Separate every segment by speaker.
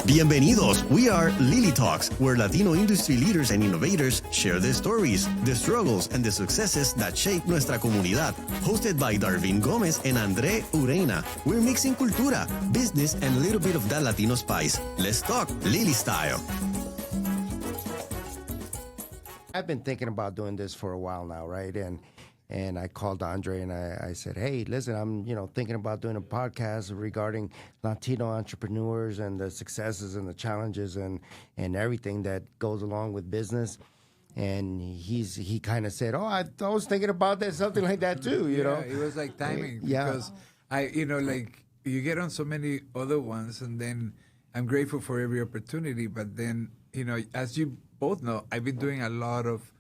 Speaker 1: Bienvenidos. We are LILI Talks, where Latino industry leaders and innovators share their stories, the struggles, and the successes that shape nuestra comunidad. Hosted by Darvin Gomez and André Urena. We're mixing cultura, business, and a little bit of that Latino spice. Let's talk LILI style.
Speaker 2: I've been thinking about doing this for a while now, right? And I called André and I said, hey, listen, I'm thinking about doing a podcast regarding Latino entrepreneurs and the successes and the challenges and everything that goes along with business. And he kind of said, oh, I was thinking about that, something like that too, you know?
Speaker 3: It was like timing
Speaker 2: Yeah.
Speaker 3: because like you get on so many other ones, and then I'm grateful for every opportunity. But then, as you both know, I've been doing a lot of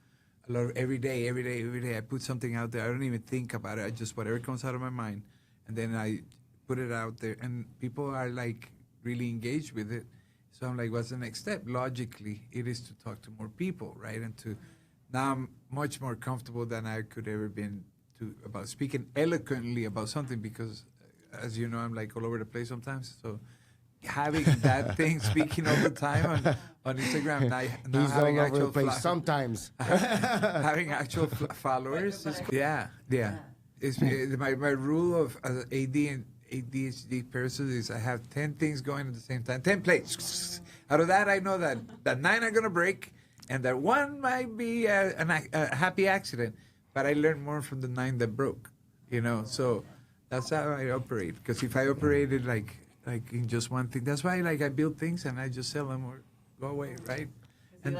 Speaker 3: every day. I put something out there. I don't even think about it. I just, whatever comes out of my mind, and then I put it out there, and people are like really engaged with it. So I'm like, what's the next step? Logically, it is to talk to more people, right? And now I'm much more comfortable than I could ever been about speaking eloquently about something, because as you know, I'm like all over the place sometimes. So having that thing, speaking all the time on Instagram, now
Speaker 2: He's
Speaker 3: having
Speaker 2: all over
Speaker 3: actual
Speaker 2: the place sometimes.
Speaker 3: having actual followers is cool. Yeah. It's my rule of as an AD and ADHD person is I have 10 things going at the same time, 10 plates. Out of that, I know that 9 are going to break, and that 1 might be a happy accident, but I learned more from the 9 that broke, so that's how I operate. Because if I operated like in just one thing, that's why I build things and I just sell them or go away, right? A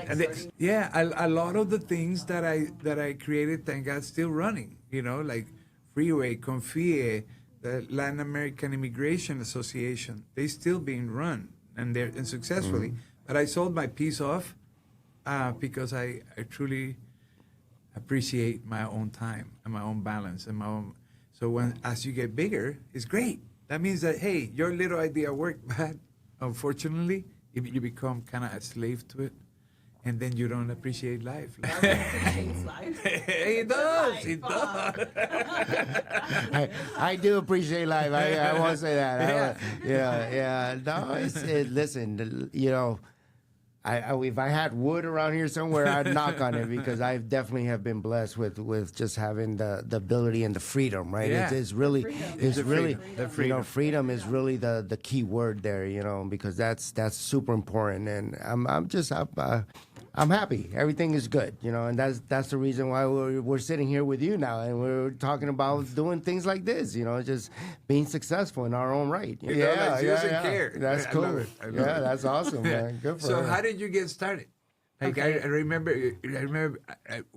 Speaker 3: lot of the things that I created, thank God, still running. Like Freeway, Confie, the Latin American Immigration Association, they still being run and successfully. Mm-hmm. But I sold my piece off because I truly appreciate my own time and my own balance and my own. So as you get bigger, it's great. That means that, hey, your little idea worked, but unfortunately, you become kind of a slave to it, and then you don't appreciate life. It does.
Speaker 2: I do appreciate life. I won't say that.
Speaker 3: Yeah.
Speaker 2: No, listen, if I had wood around here somewhere, I'd knock on it, because I definitely have been blessed with just having the ability and the freedom, right?
Speaker 3: Yeah.
Speaker 2: Freedom is really the key word there, because that's super important. And I'm happy. Everything is good, and that's the reason why we're sitting here with you now, and we're talking about doing things like this, just being successful in our own right.
Speaker 3: Care.
Speaker 2: That's cool.
Speaker 3: I love it.
Speaker 2: That's awesome, man. Good for
Speaker 3: So
Speaker 2: her.
Speaker 3: how did you get started? Like I remember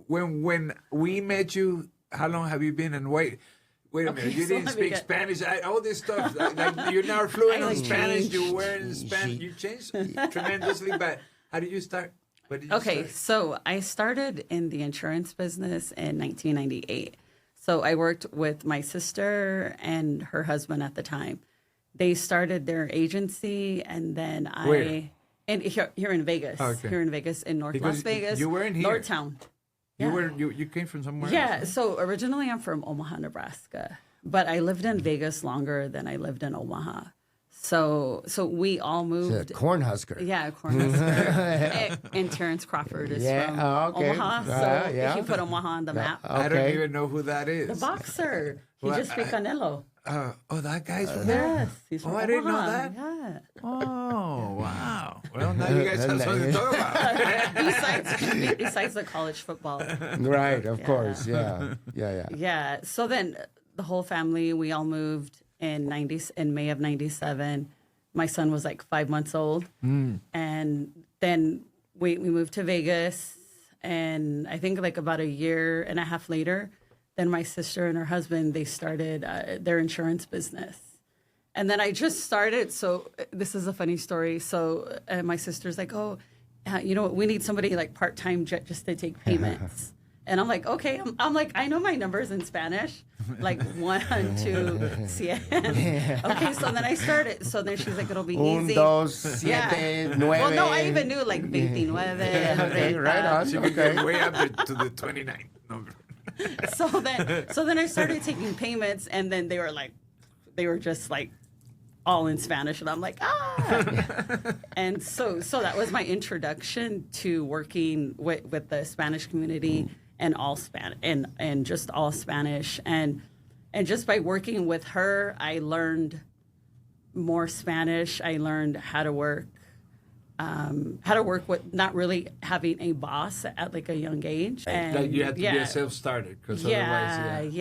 Speaker 3: when we met you. How long have you been? And wait a minute, you didn't speak Spanish. All this stuff, like you're now fluent in Spanish. You were in Spanish. You changed tremendously. But how did you start?
Speaker 4: So I started in the insurance business in 1998. So I worked with my sister and her husband at the time. They started their agency, and then here in Vegas.
Speaker 3: Okay.
Speaker 4: Here in Vegas, in Las Vegas.
Speaker 3: You weren't here.
Speaker 4: Northtown. Yeah.
Speaker 3: You came from somewhere
Speaker 4: Yeah.
Speaker 3: else?
Speaker 4: So originally I'm from Omaha, Nebraska, but I lived in Vegas longer than I lived in Omaha. So we all moved.
Speaker 2: Cornhusker.
Speaker 4: Yeah, Cornhusker. And Terrence Crawford is from Omaha, so he put Omaha on the map.
Speaker 3: I don't even know who that is.
Speaker 4: The boxer. He just beat Canelo.
Speaker 3: That guy's from there?
Speaker 4: Yes, he's from Omaha.
Speaker 3: I didn't know that.
Speaker 4: Yeah.
Speaker 3: Oh, wow. Well, now you guys have something to talk about.
Speaker 4: besides the college football.
Speaker 2: Right, of course. Yeah.
Speaker 4: Yeah. So then the whole family, we all moved in May of 97. My son was like 5 months old. And then we moved to Vegas. And I think like about a year and a half later, then my sister and her husband, they started their insurance business. And then I just started. So this is a funny story. So my sister's like, we need somebody like part-time just to take payments. And I'm like, okay. I'm like, I know my numbers in Spanish, like 1, 2, 7. Okay, so then I started. So then she's like, it'll be easy.
Speaker 2: 1, 2, 7, 9.
Speaker 4: Well, no, I even knew like 29.
Speaker 2: Right on.
Speaker 3: So you get way up to the 29 number.
Speaker 4: So then I started taking payments, and then they were just like all in Spanish, and I'm like, ah. And so that was my introduction to working with the Spanish community and all Spanish and just all Spanish. And just by working with her, I learned more Spanish. I learned how to work with not really having a boss at like a young age. And
Speaker 3: like you had to be a self-starter, because otherwise,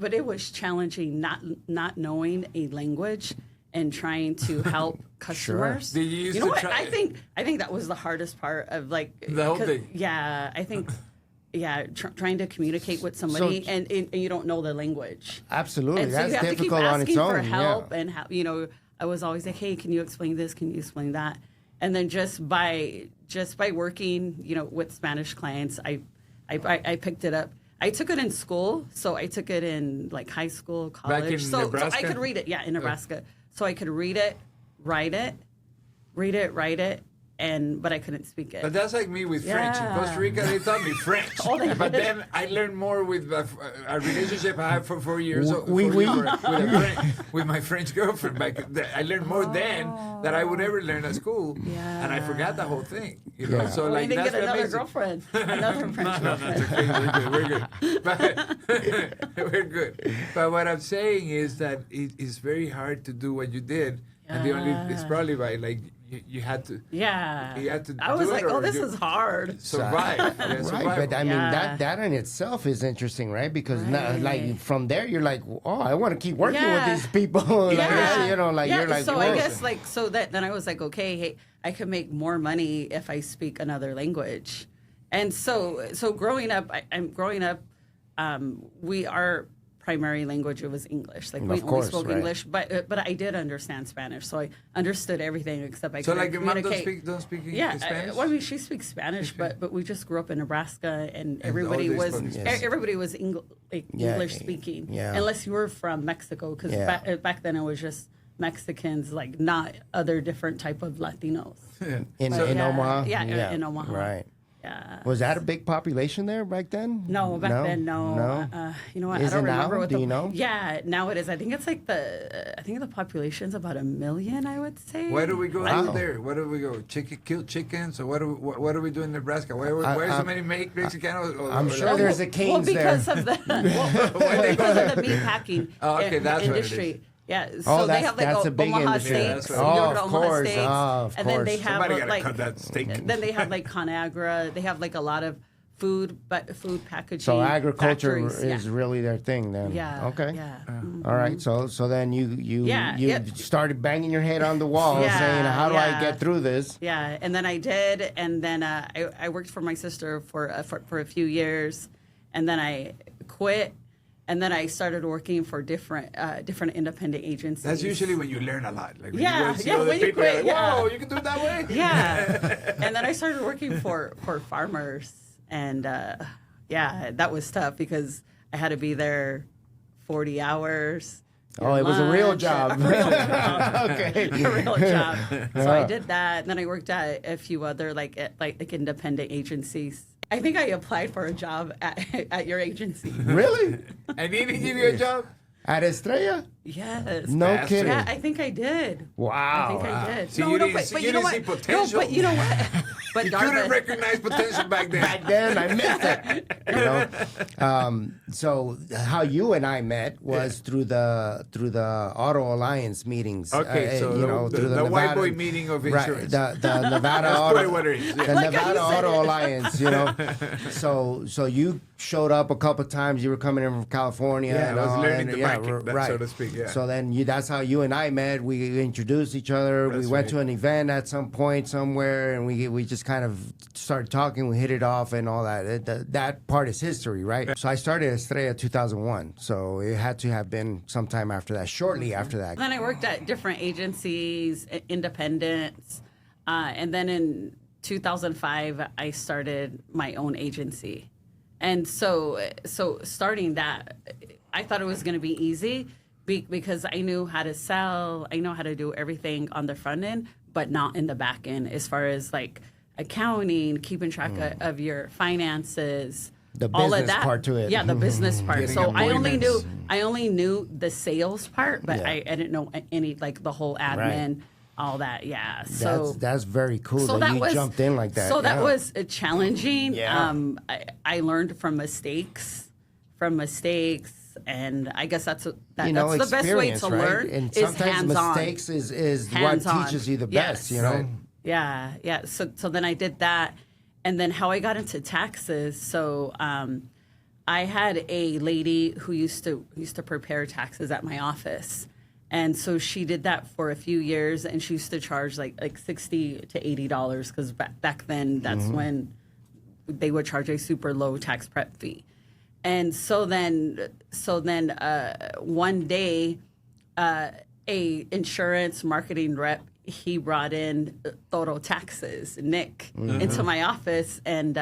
Speaker 4: but it was challenging not knowing a language and trying to help customers.
Speaker 3: Did you
Speaker 4: know what? I think that was the hardest part of like
Speaker 3: the whole thing.
Speaker 4: Yeah, I think. Yeah, trying to communicate with somebody and you don't know the language.
Speaker 2: Absolutely,
Speaker 4: and so
Speaker 2: that's
Speaker 4: you have
Speaker 2: difficult
Speaker 4: to keep
Speaker 2: on its
Speaker 4: asking
Speaker 2: own.
Speaker 4: for help and I was always like, hey, can you explain this? Can you explain that? And then just by working, with Spanish clients, I picked it up. I took it in school, so I took it in like high school, college.
Speaker 3: Back in Nebraska?
Speaker 4: So I could read it. Yeah, in Nebraska. So I could read it, write it, but I couldn't speak it.
Speaker 3: But that's like me with French. In Costa Rica, they taught me French. But then I learned more with a relationship I had for 4 years with my French girlfriend. I learned more then than I would ever learn at school. Yeah. And I forgot the whole thing. So
Speaker 4: like,
Speaker 3: that's
Speaker 4: get another girlfriend. Another French girlfriend.
Speaker 3: That's okay. We're good. We're good. But what I'm saying is that it's very hard to do what you did. And it's probably by like, you had to.
Speaker 4: Yeah.
Speaker 3: You had to.
Speaker 4: I was like, this is hard.
Speaker 3: Survive.
Speaker 2: Right, but I mean that in itself is interesting, right? Because now, like from there, you're like, oh, I want to keep working with these people.
Speaker 4: Yeah.
Speaker 2: You're like.
Speaker 4: So I guess then I was like, okay, hey, I can make more money if I speak another language, and so growing up, our primary language was English. Like we only spoke English, but I did understand Spanish, so I understood everything except I couldn't
Speaker 3: like your mom
Speaker 4: communicate.
Speaker 3: don't speak
Speaker 4: Spanish? Well, I mean, she speaks Spanish, but we just grew up in Nebraska, and everybody was English speaking, unless you were from Mexico, because back then it was just Mexicans, like not other different type of Latinos.
Speaker 2: In Omaha?
Speaker 4: Yeah, in Omaha.
Speaker 2: Right.
Speaker 4: Yeah.
Speaker 2: Was that a big population there back then?
Speaker 4: No, back then, no. You know what?
Speaker 2: Is
Speaker 4: I don't
Speaker 2: it
Speaker 4: remember
Speaker 2: now?
Speaker 4: what
Speaker 2: Do you know?
Speaker 4: Yeah, now it is. I think it's like the population's about 1 million, I would say.
Speaker 3: Where do we go there? Where do we go? Kill chickens? Or what do we do in Nebraska? Why so many Mexicanos?
Speaker 2: I'm sure there's a Kings
Speaker 4: because
Speaker 2: there.
Speaker 4: Of the because of the meat packing industry. Yeah, so they have like Omaha steaks.
Speaker 2: Of course.
Speaker 4: And then they have
Speaker 3: somebody gotta cut that steak.
Speaker 4: Then they have like ConAgra. They have like a lot of food packaging.
Speaker 2: So agriculture
Speaker 4: factories.
Speaker 2: is really their thing then.
Speaker 4: Yeah.
Speaker 2: Okay.
Speaker 4: Yeah.
Speaker 2: All right. So then you started banging your head on the wall saying, how do I get through this?
Speaker 4: Yeah, and then I did, and then I worked for my sister for a few years, and then I quit. And then I started working for different independent agencies.
Speaker 3: That's usually when you learn a lot. Like when you
Speaker 4: when you quit,
Speaker 3: whoa, you can do it that way?
Speaker 4: Yeah. And then I started working for farmers. And, that was tough because I had to be there 40 hours.
Speaker 2: Oh, it was a real job.
Speaker 4: Okay. A real job. So I did that. And then I worked at a few other like independent agencies. I think I applied for a job at your agency.
Speaker 2: Really?
Speaker 3: And he didn't give you a job?
Speaker 2: At Estrella?
Speaker 4: Yes.
Speaker 2: No kidding.
Speaker 4: Yeah, I think I did.
Speaker 2: Wow.
Speaker 4: I think I did.
Speaker 3: So you didn't see potential?
Speaker 4: No, but you know what? But
Speaker 3: you couldn't recognize potential back then.
Speaker 2: Back then, I missed it. So how you and I met was through the Auto Alliance meetings.
Speaker 3: Okay, so
Speaker 2: through
Speaker 3: the white boy meeting of insurance.
Speaker 2: Right, the Nevada Nevada Auto Alliance. So you showed up a couple times. You were coming in from California.
Speaker 3: Yeah, I was learning the market, so to speak. Yeah.
Speaker 2: So then that's how you and I met. We introduced each other. We went to an event at some point somewhere, and we just kind of started talking. We hit it off and all that. That part is history, right? So I started Estrella 2001. So it had to have been sometime after that, shortly after that.
Speaker 4: Then I worked at different agencies, independents, and then in 2005 I started my own agency. And so starting that, I thought it was going to be easy because I knew how to sell. I know how to do everything on the front end, but not in the back end as far as like accounting, keeping track of your finances,
Speaker 2: The
Speaker 4: all of
Speaker 2: business
Speaker 4: that
Speaker 2: part to it.
Speaker 4: Yeah, the business part.
Speaker 3: Getting
Speaker 4: So
Speaker 3: appointments.
Speaker 4: I only knew the sales part, but
Speaker 2: Yeah.
Speaker 4: I didn't know any, like, the whole admin, all that. Yeah. So
Speaker 2: That's very cool
Speaker 4: so
Speaker 2: that you
Speaker 4: was,
Speaker 2: jumped in like that.
Speaker 4: So that
Speaker 2: yeah.
Speaker 4: was challenging.
Speaker 2: Yeah.
Speaker 4: I learned from mistakes, and I guess that's the best way
Speaker 2: experience,
Speaker 4: to
Speaker 2: right?
Speaker 4: learn.
Speaker 2: And
Speaker 4: is
Speaker 2: sometimes
Speaker 4: hands-on.
Speaker 2: mistakes is what
Speaker 4: Hands-on.
Speaker 2: teaches you the
Speaker 4: Yes.
Speaker 2: best, you know?
Speaker 3: Right.
Speaker 4: Yeah. So then I did that, and then how I got into taxes. So I had a lady who used to prepare taxes at my office, and so she did that for a few years, and she used to charge like $60 to $80 because back then that's when they would charge a super low tax prep fee. And so then one day, a insurance marketing rep, he brought in Toro Taxes, Nick, into my office, and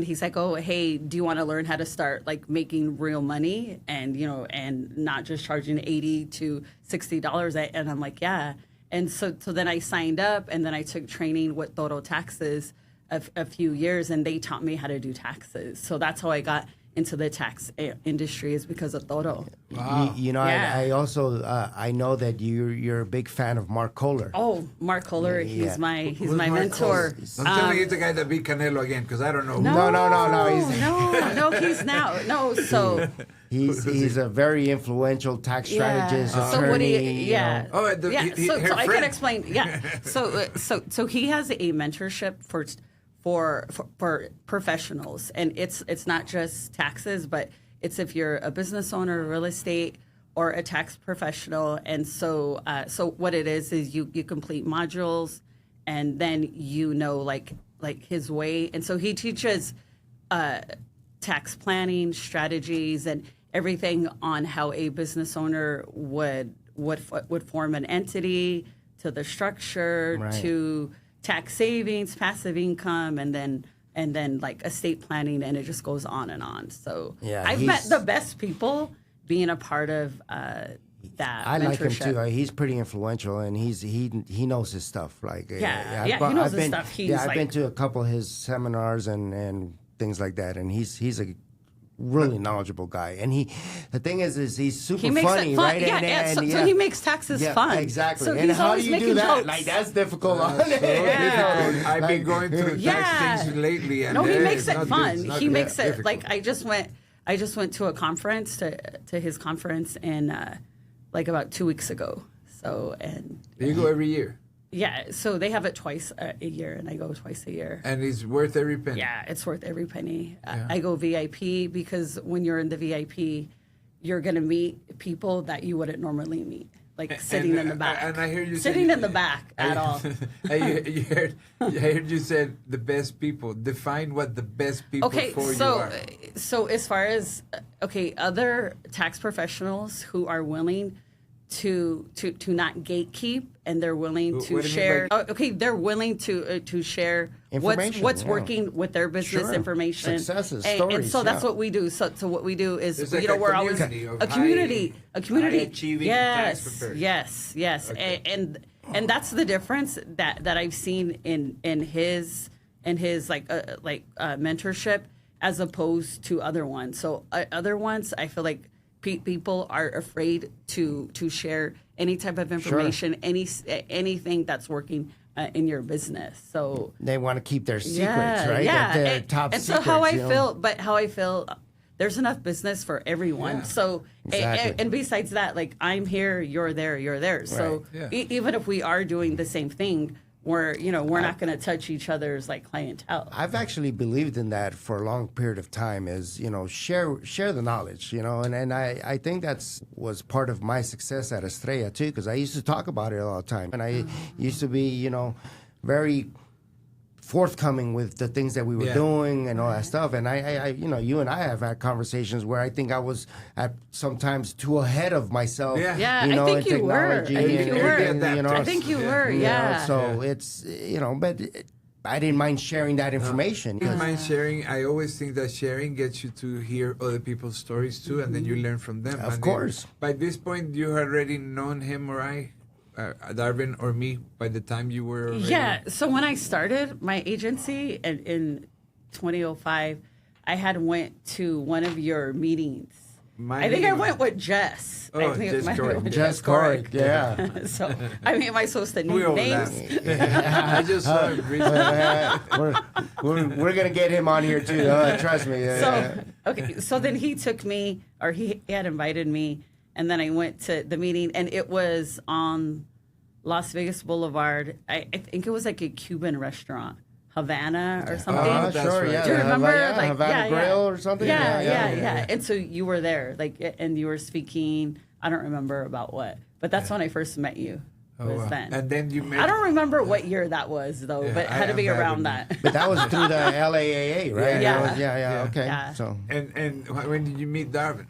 Speaker 4: he's like, oh, hey, do you want to learn how to start like making real money and and not just charging $80 to $60? And I'm like, yeah. And so then I signed up, and then I took training with Toro Taxes a few years, and they taught me how to do taxes. So that's how I got into the tax industry, is because of Toro.
Speaker 3: Wow.
Speaker 4: Yeah.
Speaker 2: I also I know that you're a big fan of Mark Kohler.
Speaker 4: Oh, Mark Kohler,
Speaker 2: Yeah.
Speaker 4: he's my
Speaker 3: Who's
Speaker 4: mentor.
Speaker 3: Mark Kohler? I'm telling you, he's the guy that beat Canelo again, because I don't know.
Speaker 2: No,
Speaker 4: He's now so
Speaker 2: he's a very influential tax strategist,
Speaker 4: So
Speaker 2: attorney.
Speaker 4: what do you? Yeah.
Speaker 3: Oh,
Speaker 4: So
Speaker 3: her
Speaker 4: I can
Speaker 3: friend.
Speaker 4: explain. Yeah. So he has a mentorship for professionals, and it's not just taxes, but it's if you're a business owner, real estate, or a tax professional. And so what it is you complete modules, and then like his way. And so he teaches tax planning strategies and everything on how a business owner would form an entity, to the structure,
Speaker 2: Right.
Speaker 4: to tax savings, passive income, and then like estate planning, and it just goes on and on. So
Speaker 2: Yeah,
Speaker 4: I've met
Speaker 2: he's-
Speaker 4: the best people being a part of that.
Speaker 2: I like him
Speaker 4: mentorship.
Speaker 2: too. He's pretty influential, and he knows his stuff. Like
Speaker 4: He knows his stuff. He's
Speaker 2: I've
Speaker 4: like-
Speaker 2: been to a couple of his seminars and things like that, and he's a really knowledgeable guy. And the thing is he's super
Speaker 4: He makes
Speaker 2: funny,
Speaker 4: it fun.
Speaker 2: right?
Speaker 4: Yeah, so he makes taxes fun.
Speaker 2: Exactly.
Speaker 4: So
Speaker 2: and
Speaker 4: he's
Speaker 2: how do
Speaker 4: always
Speaker 2: you do
Speaker 4: making
Speaker 2: that?
Speaker 4: jokes.
Speaker 2: Like that's difficult.
Speaker 3: So difficult. I've been going through tax things lately, and
Speaker 4: No, he makes
Speaker 3: it's
Speaker 4: it
Speaker 3: not
Speaker 4: fun.
Speaker 3: it's not
Speaker 4: He makes it
Speaker 3: difficult.
Speaker 4: like I just went to a conference to his conference in like about 2 weeks ago. So
Speaker 3: You go every year,
Speaker 4: yeah, so they have it twice a year, and I go twice a year.
Speaker 3: and it's worth every penny.
Speaker 4: Yeah, it's worth every penny. I go VIP because when you're in the VIP, you're going to meet people that you wouldn't normally meet, like sitting in the back.
Speaker 3: And I hear you
Speaker 4: sitting
Speaker 3: say,
Speaker 4: in the back at all.
Speaker 3: I heard you said the best people. Define what the best people
Speaker 4: Okay,
Speaker 3: for you are.
Speaker 4: so as far as other tax professionals who are willing to not gatekeep, and they're willing
Speaker 3: What
Speaker 4: to
Speaker 3: do you mean
Speaker 4: share.
Speaker 3: by-
Speaker 4: They're willing to share
Speaker 2: Information,
Speaker 4: what's
Speaker 2: yeah.
Speaker 4: working with their business
Speaker 2: Sure.
Speaker 4: information,
Speaker 2: Successes,
Speaker 4: and
Speaker 2: stories,
Speaker 4: so that's
Speaker 2: yeah.
Speaker 4: what we do. So what we do is
Speaker 3: It's like
Speaker 4: we're always
Speaker 3: community of
Speaker 4: a community.
Speaker 3: high-achieving tax preparers.
Speaker 4: Yes,
Speaker 3: Okay.
Speaker 4: and that's the difference that I've seen in his mentorship as opposed to other ones. So other ones, I feel like people are afraid to share any type of information, anything that's working in your business. So
Speaker 2: They want to keep their secrets, right?
Speaker 4: yeah.
Speaker 2: Their
Speaker 4: And,
Speaker 2: top
Speaker 4: and
Speaker 2: secrets.
Speaker 4: so how I
Speaker 2: you know?
Speaker 4: feel, but how I feel, there's enough business for everyone.
Speaker 3: Yeah.
Speaker 4: So
Speaker 2: Exactly.
Speaker 4: and besides that, like I'm here, you're there, you're there. So
Speaker 3: Right.
Speaker 4: even if we are doing the same thing, we're not going to touch each other's like clientele.
Speaker 2: I've actually believed in that for a long period of time. Is share the knowledge, and I think was part of my success at Estrella too, because I used to talk about it all the time, and I used to be very forthcoming with the things that we were
Speaker 3: Yeah.
Speaker 2: doing and all that stuff. And I you and I have had conversations where I think I was at sometimes too ahead of myself.
Speaker 3: Yeah.
Speaker 4: Yeah, I
Speaker 2: in
Speaker 4: think you were.
Speaker 2: technology
Speaker 4: I think
Speaker 2: and
Speaker 4: you were.
Speaker 2: everything,
Speaker 4: I think you were.
Speaker 2: you know,
Speaker 4: Yeah.
Speaker 2: so it's but I didn't mind sharing that information.
Speaker 3: I don't mind sharing. I always think that sharing gets you to hear other people's stories too, and then you learn from them.
Speaker 2: Of
Speaker 3: And
Speaker 2: course.
Speaker 3: By this point, you had already known him or Darvin or me by the time you were already...
Speaker 4: Yeah. So when I started my agency in 2005, I had went to one of your meetings.
Speaker 3: My
Speaker 4: I think I
Speaker 3: meeting-
Speaker 4: went with Jess.
Speaker 3: Oh,
Speaker 4: I think
Speaker 3: Jess
Speaker 4: it might have
Speaker 3: Corey.
Speaker 4: been with
Speaker 2: Just
Speaker 4: Corey.
Speaker 2: correct. Yeah.
Speaker 4: So, I mean, am I supposed to
Speaker 3: We
Speaker 4: name
Speaker 3: overlap.
Speaker 4: names?
Speaker 3: I just saw him recently.
Speaker 2: we're gonna get him on here too. Trust me.
Speaker 4: So, okay. So then he took me, or he had invited me, and then I went to the meeting, and it was on Las Vegas Boulevard. I think it was like a Cuban restaurant, Havana or something.
Speaker 2: Oh,
Speaker 3: that's
Speaker 2: sure.
Speaker 3: right.
Speaker 2: Yeah.
Speaker 4: Do you remember?
Speaker 2: Yeah, Havana Grill or something?
Speaker 4: Yeah. And so you were there, like, and you were speaking. I don't remember about what, but that's when I first met you. Was
Speaker 3: wow.
Speaker 4: then.
Speaker 3: And then you met.
Speaker 4: I don't remember what year that was though,
Speaker 3: Yeah,
Speaker 4: but it
Speaker 3: I
Speaker 4: had to
Speaker 3: have
Speaker 4: be
Speaker 3: that
Speaker 4: around
Speaker 3: in-
Speaker 4: that.
Speaker 2: But that was through the LAAA, right?
Speaker 4: Yeah.
Speaker 2: Yeah. Okay.
Speaker 4: Yeah.
Speaker 2: So.
Speaker 3: And when did you meet Darvin?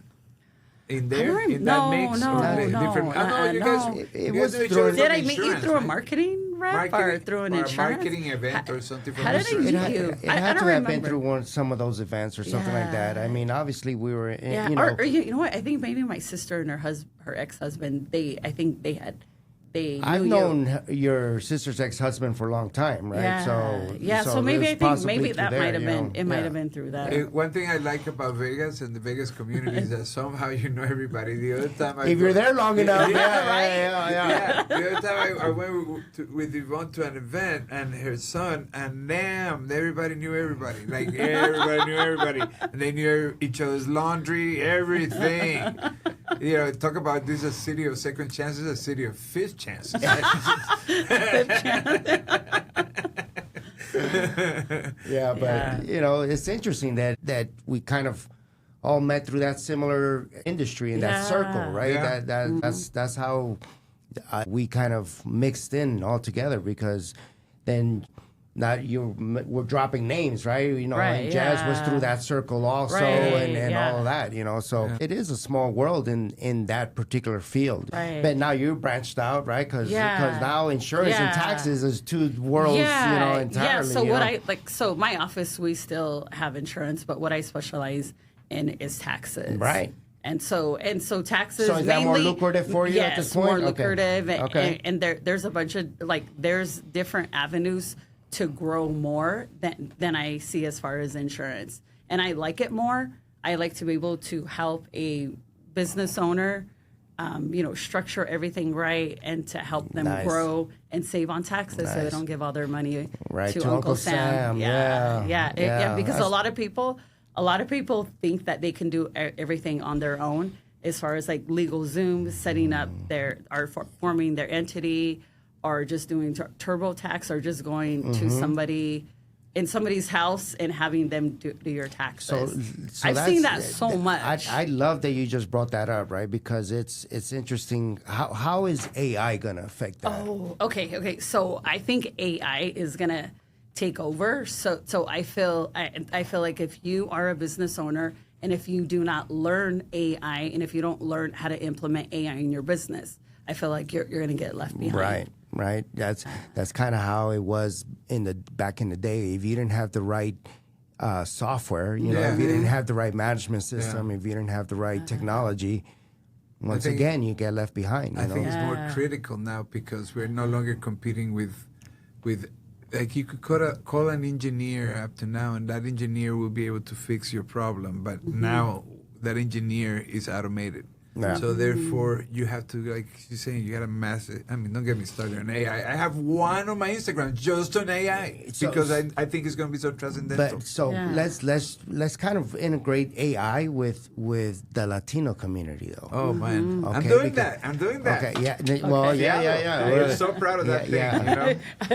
Speaker 3: In
Speaker 4: I
Speaker 3: there?
Speaker 4: don't
Speaker 3: In that mix?
Speaker 4: no,
Speaker 3: or
Speaker 4: no,
Speaker 3: different? Oh, no, you guys.
Speaker 4: no.
Speaker 3: You
Speaker 2: It was
Speaker 3: guys know each
Speaker 2: through-
Speaker 3: other
Speaker 4: Did
Speaker 3: from
Speaker 4: I meet you
Speaker 3: insurance,
Speaker 4: through a
Speaker 3: right?
Speaker 4: marketing rep or through an
Speaker 3: or
Speaker 4: insurance?
Speaker 3: a marketing event or something from
Speaker 4: how did I
Speaker 3: insurance?
Speaker 4: meet
Speaker 2: It had,
Speaker 4: you?
Speaker 2: it
Speaker 4: I
Speaker 2: had
Speaker 4: don't
Speaker 2: to have been
Speaker 4: remember.
Speaker 2: through some of those events or something like that. I mean, obviously we were, in,
Speaker 4: Yeah,
Speaker 2: you know,
Speaker 4: or you know what? I think maybe my sister and her ex-husband. I think they
Speaker 2: I've
Speaker 4: knew
Speaker 2: known
Speaker 4: you.
Speaker 2: your sister's ex-husband for a long time, right?
Speaker 4: Yeah, so maybe I
Speaker 2: it's
Speaker 4: think
Speaker 2: possibly
Speaker 4: maybe
Speaker 2: through
Speaker 4: that
Speaker 2: there,
Speaker 4: might have
Speaker 2: you
Speaker 4: been
Speaker 2: know.
Speaker 4: it might
Speaker 2: Yeah.
Speaker 4: have been through that.
Speaker 3: One thing I like about Vegas and the Vegas community is that somehow you know everybody. The other time
Speaker 2: If you're there long enough,
Speaker 3: Yeah,
Speaker 2: yeah.
Speaker 3: Yeah, the other time I went with Ivon to an event and her son, and damn, everybody knew everybody. Like everybody knew everybody, and they knew each other's laundry, everything. You know, talk about this a city of second chances, a city of fifth chances.
Speaker 2: Yeah, but you know, it's interesting that we kind of all met through that similar industry in that circle, right?
Speaker 3: Yeah.
Speaker 2: That's how we kind of mixed in all together because then. We're dropping names, right? You know,
Speaker 4: Right,
Speaker 2: and jazz was
Speaker 4: yeah.
Speaker 2: through that circle also,
Speaker 4: Right,
Speaker 2: and
Speaker 4: yeah.
Speaker 2: all of that. You know, so it is a small world in that particular field.
Speaker 4: Right.
Speaker 2: But now you're branched out, right? Because
Speaker 4: Yeah.
Speaker 2: now insurance and
Speaker 4: Yeah.
Speaker 2: taxes is two worlds, you know, entirely.
Speaker 4: Yeah, so
Speaker 2: you
Speaker 4: what
Speaker 2: know?
Speaker 4: so my office, we still have insurance, but what I specialize in is taxes.
Speaker 2: Right.
Speaker 4: And so taxes.
Speaker 2: So is that more
Speaker 4: mainly-
Speaker 2: lucrative for you at
Speaker 4: yes,
Speaker 2: this point?
Speaker 4: more
Speaker 2: Okay.
Speaker 4: lucrative.
Speaker 2: Okay.
Speaker 4: And there's a bunch of there's different avenues to grow more than I see as far as insurance. And I like it more. I like to be able to help a business owner, structure everything right and to help them
Speaker 2: Nice.
Speaker 4: grow and save on taxes so they
Speaker 2: Nice.
Speaker 4: don't give all their money
Speaker 2: Right,
Speaker 4: to Uncle Sam.
Speaker 2: Yeah.
Speaker 4: Because
Speaker 2: That's-
Speaker 4: a lot of people think that they can do everything on their own as far as like legal Zoom, setting up forming their entity, or just doing TurboTax, or just going to somebody in somebody's house and having them do your taxes.
Speaker 2: So
Speaker 4: I've seen that so much.
Speaker 2: I love that you just brought that up, right? Because it's interesting. How is AI going to affect that?
Speaker 4: Oh, okay. So I think AI is gonna take over. So I feel like if you are a business owner and if you do not learn AI and if you don't learn how to implement AI in your business, I feel like you're gonna get left behind.
Speaker 2: Right. That's kind of how it was back in the day. If you didn't have the right software, you know, if you didn't have the right management system, if you didn't have the right technology, once again you get left behind.
Speaker 3: I
Speaker 2: You know?
Speaker 3: think it's more critical now because we're no longer competing with like you could call an engineer up to now, and that engineer will be able to fix your problem. But now that engineer is automated.
Speaker 2: Yeah.
Speaker 3: So therefore, you have to, like you're saying, you got to master. I mean, don't get me started on AI. I have one on my Instagram just on AI because I think it's going to be so transcendental.
Speaker 2: But so let's kind of integrate AI with the Latino community, though.
Speaker 3: Oh man,
Speaker 2: Okay,
Speaker 3: I'm doing
Speaker 2: because-
Speaker 3: that. I'm doing that.
Speaker 2: Okay, yeah. Well, yeah.
Speaker 3: I'm so proud of that thing. You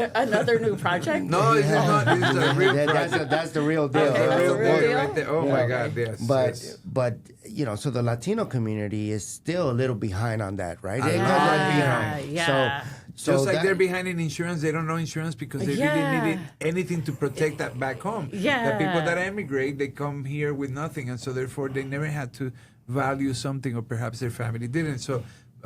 Speaker 3: know?
Speaker 4: Another new project.
Speaker 3: No, it's not. It's a real project.
Speaker 2: That's the real deal.
Speaker 4: Okay, that's the real deal?
Speaker 3: right there. Oh my God, yes.
Speaker 2: But you know, so the Latino community is still a little behind on that, right?
Speaker 4: Yeah.
Speaker 2: So
Speaker 3: just like
Speaker 2: that-
Speaker 3: they're behind in insurance, they don't know insurance because they really needed anything to protect that back home.
Speaker 4: Yeah.
Speaker 3: The people that emigrate, they come here with nothing, and so therefore they never had to value something, or perhaps their family didn't. So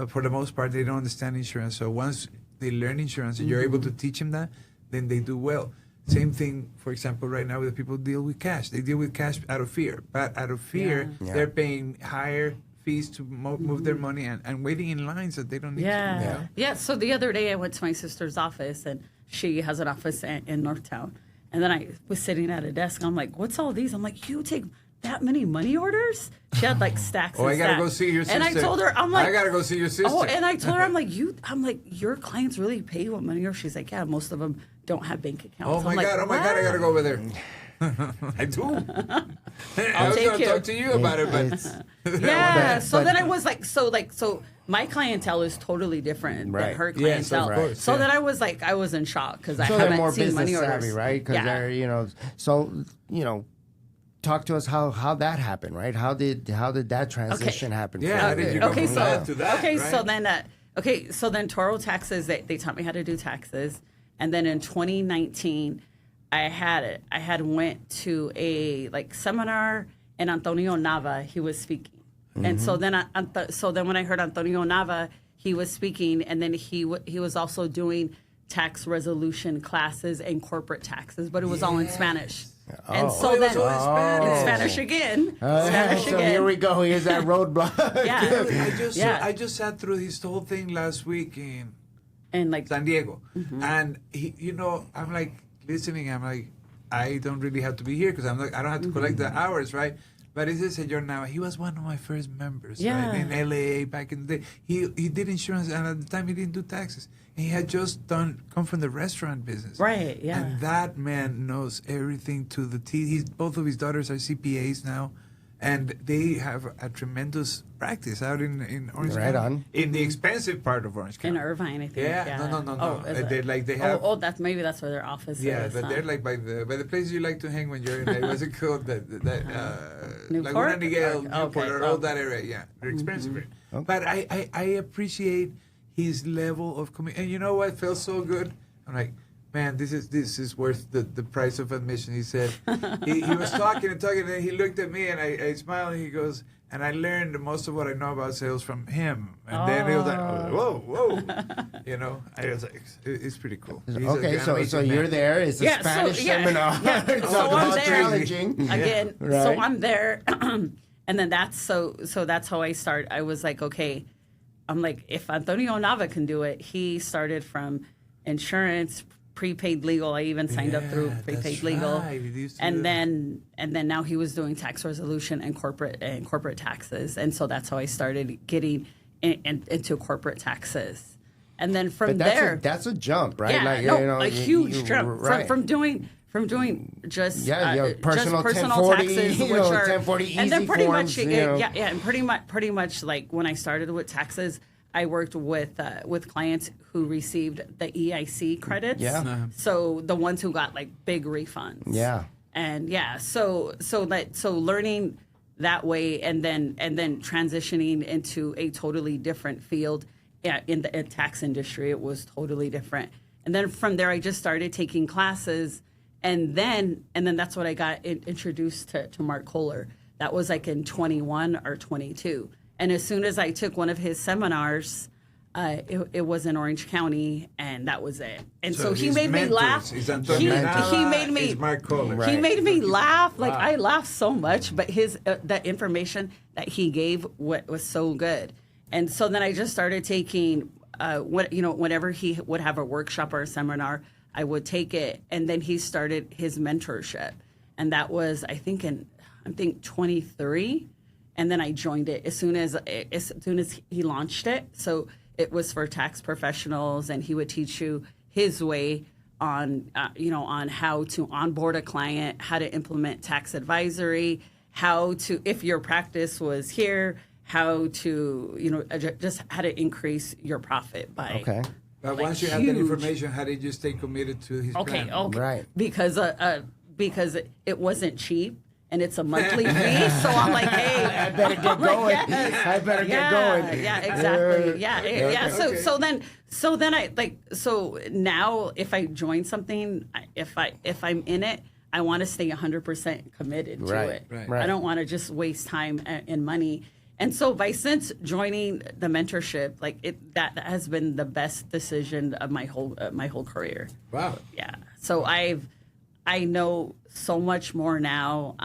Speaker 3: for the most part, they don't understand insurance. So once they learn insurance and you're able to teach them that, then they do well. Same thing, for example, right now with people deal with cash. They deal with cash out of fear. But out of fear, they're paying higher fees to move their money and waiting in lines that they don't need to.
Speaker 4: Yeah. So the other day I went to my sister's office, and she has an office in Northtown. And then I was sitting at a desk. I'm like, what's all these? I'm like, you take that many money orders? She had like stacks and
Speaker 3: I gotta
Speaker 4: stacks.
Speaker 3: go see your sister.
Speaker 4: And I told her, I'm like,
Speaker 3: I gotta go see your sister.
Speaker 4: Oh, and I told her, I'm like, your clients really pay you money orders? She's like, yeah, most of them don't have bank accounts.
Speaker 3: Oh my God, I gotta go over there. I do. I was going to talk to you about it, but
Speaker 4: yeah. So then I was like, so my clientele is totally different than her clientele.
Speaker 3: Yes, of course,
Speaker 4: so then I was like, I was in shock because I
Speaker 2: So
Speaker 4: haven't
Speaker 2: they're more
Speaker 4: seen money
Speaker 2: business
Speaker 4: orders.
Speaker 2: savvy, right? Because they're, so talk to us how that happened, right? How did that transition happen?
Speaker 3: Yeah, how did you go from that to that?
Speaker 4: Okay,
Speaker 3: right?
Speaker 4: so then Toro Taxes, they taught me how to do taxes, and then in 2019, I had went to a seminar, and Antonio Nava, he was speaking, and so then when I heard Antonio Nava, he was speaking, and then he was also doing tax resolution classes and corporate taxes, but it was all in Spanish. And so then in Spanish again.
Speaker 2: So here we go. Here's that roadblock.
Speaker 3: I just sat through his whole thing last week in San Diego, and I'm like listening. I'm like, I don't really have to be here because I'm like, I don't have to collect the hours, right? But it's this Señor Nava. He was one of my first members, right? In LA back in the day. He did insurance, and at the time he didn't do taxes. And he had just come from the restaurant business.
Speaker 4: Right, yeah.
Speaker 3: And that man knows everything to the T. Both of his daughters are CPAs now, and they have a tremendous practice out in Orange County.
Speaker 2: Right on.
Speaker 3: In the expensive part of Orange County.
Speaker 4: In Irvine, I think.
Speaker 3: Yeah. No.
Speaker 4: Oh,
Speaker 3: They have.
Speaker 4: maybe that's where their office is.
Speaker 3: Yeah, but they're like by the place you like to hang when you're in. What's it called? Laguna Niguel, Newport, all that area. Yeah, they're expensive. Okay. But I appreciate his level of commitment. And you know what felt so good? I'm like, man, this is worth the price of admission. He said, he was talking, and then he looked at me, and I smiled, and he goes, and I learned most of what I know about sales from him. And then he was like, whoa. I was like, it's pretty cool. He's
Speaker 2: so you're there. It's a Spanish seminar.
Speaker 4: Yeah. So I'm there.
Speaker 2: Challenging.
Speaker 4: Again,
Speaker 2: Right.
Speaker 4: so I'm there. And then that's how I start. I was like, okay, I'm like, if Antonio Nava can do it, he started from insurance, prepaid legal. I even signed up through prepaid legal, and then now he was doing tax resolution and corporate taxes, and so that's how I started getting into corporate taxes, and then
Speaker 2: that's a jump, right?
Speaker 4: Yeah, a huge jump from doing just
Speaker 2: personal
Speaker 4: taxes,
Speaker 2: 1040 easy
Speaker 4: and then pretty
Speaker 2: forms,
Speaker 4: much and pretty much like when I started with taxes, I worked with clients who received the EIC credits.
Speaker 2: Yeah.
Speaker 4: So the ones who got like big refunds.
Speaker 2: Yeah.
Speaker 4: And so learning that way and then transitioning into a totally different field in the tax industry, it was totally different. And then from there, I just started taking classes, and then that's what I got introduced to Mark Kohler. That was like in 21 or 22. And as soon as I took one of his seminars, it was in Orange County, and that was it. And so he made me laugh. He made me.
Speaker 3: Mark Kohler.
Speaker 4: He made me laugh. Like I laughed so much, but his that information that he gave was so good. And so then I just started taking whenever he would have a workshop or a seminar, I would take it. And then he started his mentorship, and that was I think 23. And then I joined it as soon as he launched it. So it was for tax professionals, and he would teach you his way on how to onboard a client, how to implement tax advisory, how to, if your practice was here, how to, just how to increase your profit by.
Speaker 2: Okay.
Speaker 3: But once you had that information, how did you stay committed to his plan?
Speaker 4: Okay.
Speaker 2: Right.
Speaker 4: Because it wasn't cheap. And it's a monthly fee, so I'm like, hey,
Speaker 2: I better get going. Yes. I better get going.
Speaker 4: Yeah, exactly. Yeah. So then so now if I join something, if I'm in it, I want to stay 100% committed to it.
Speaker 3: Right.
Speaker 4: I don't want to just waste time and money. And so since joining the mentorship, that has been the best decision of my whole career.
Speaker 3: Wow.
Speaker 4: Yeah. So I know so much more now.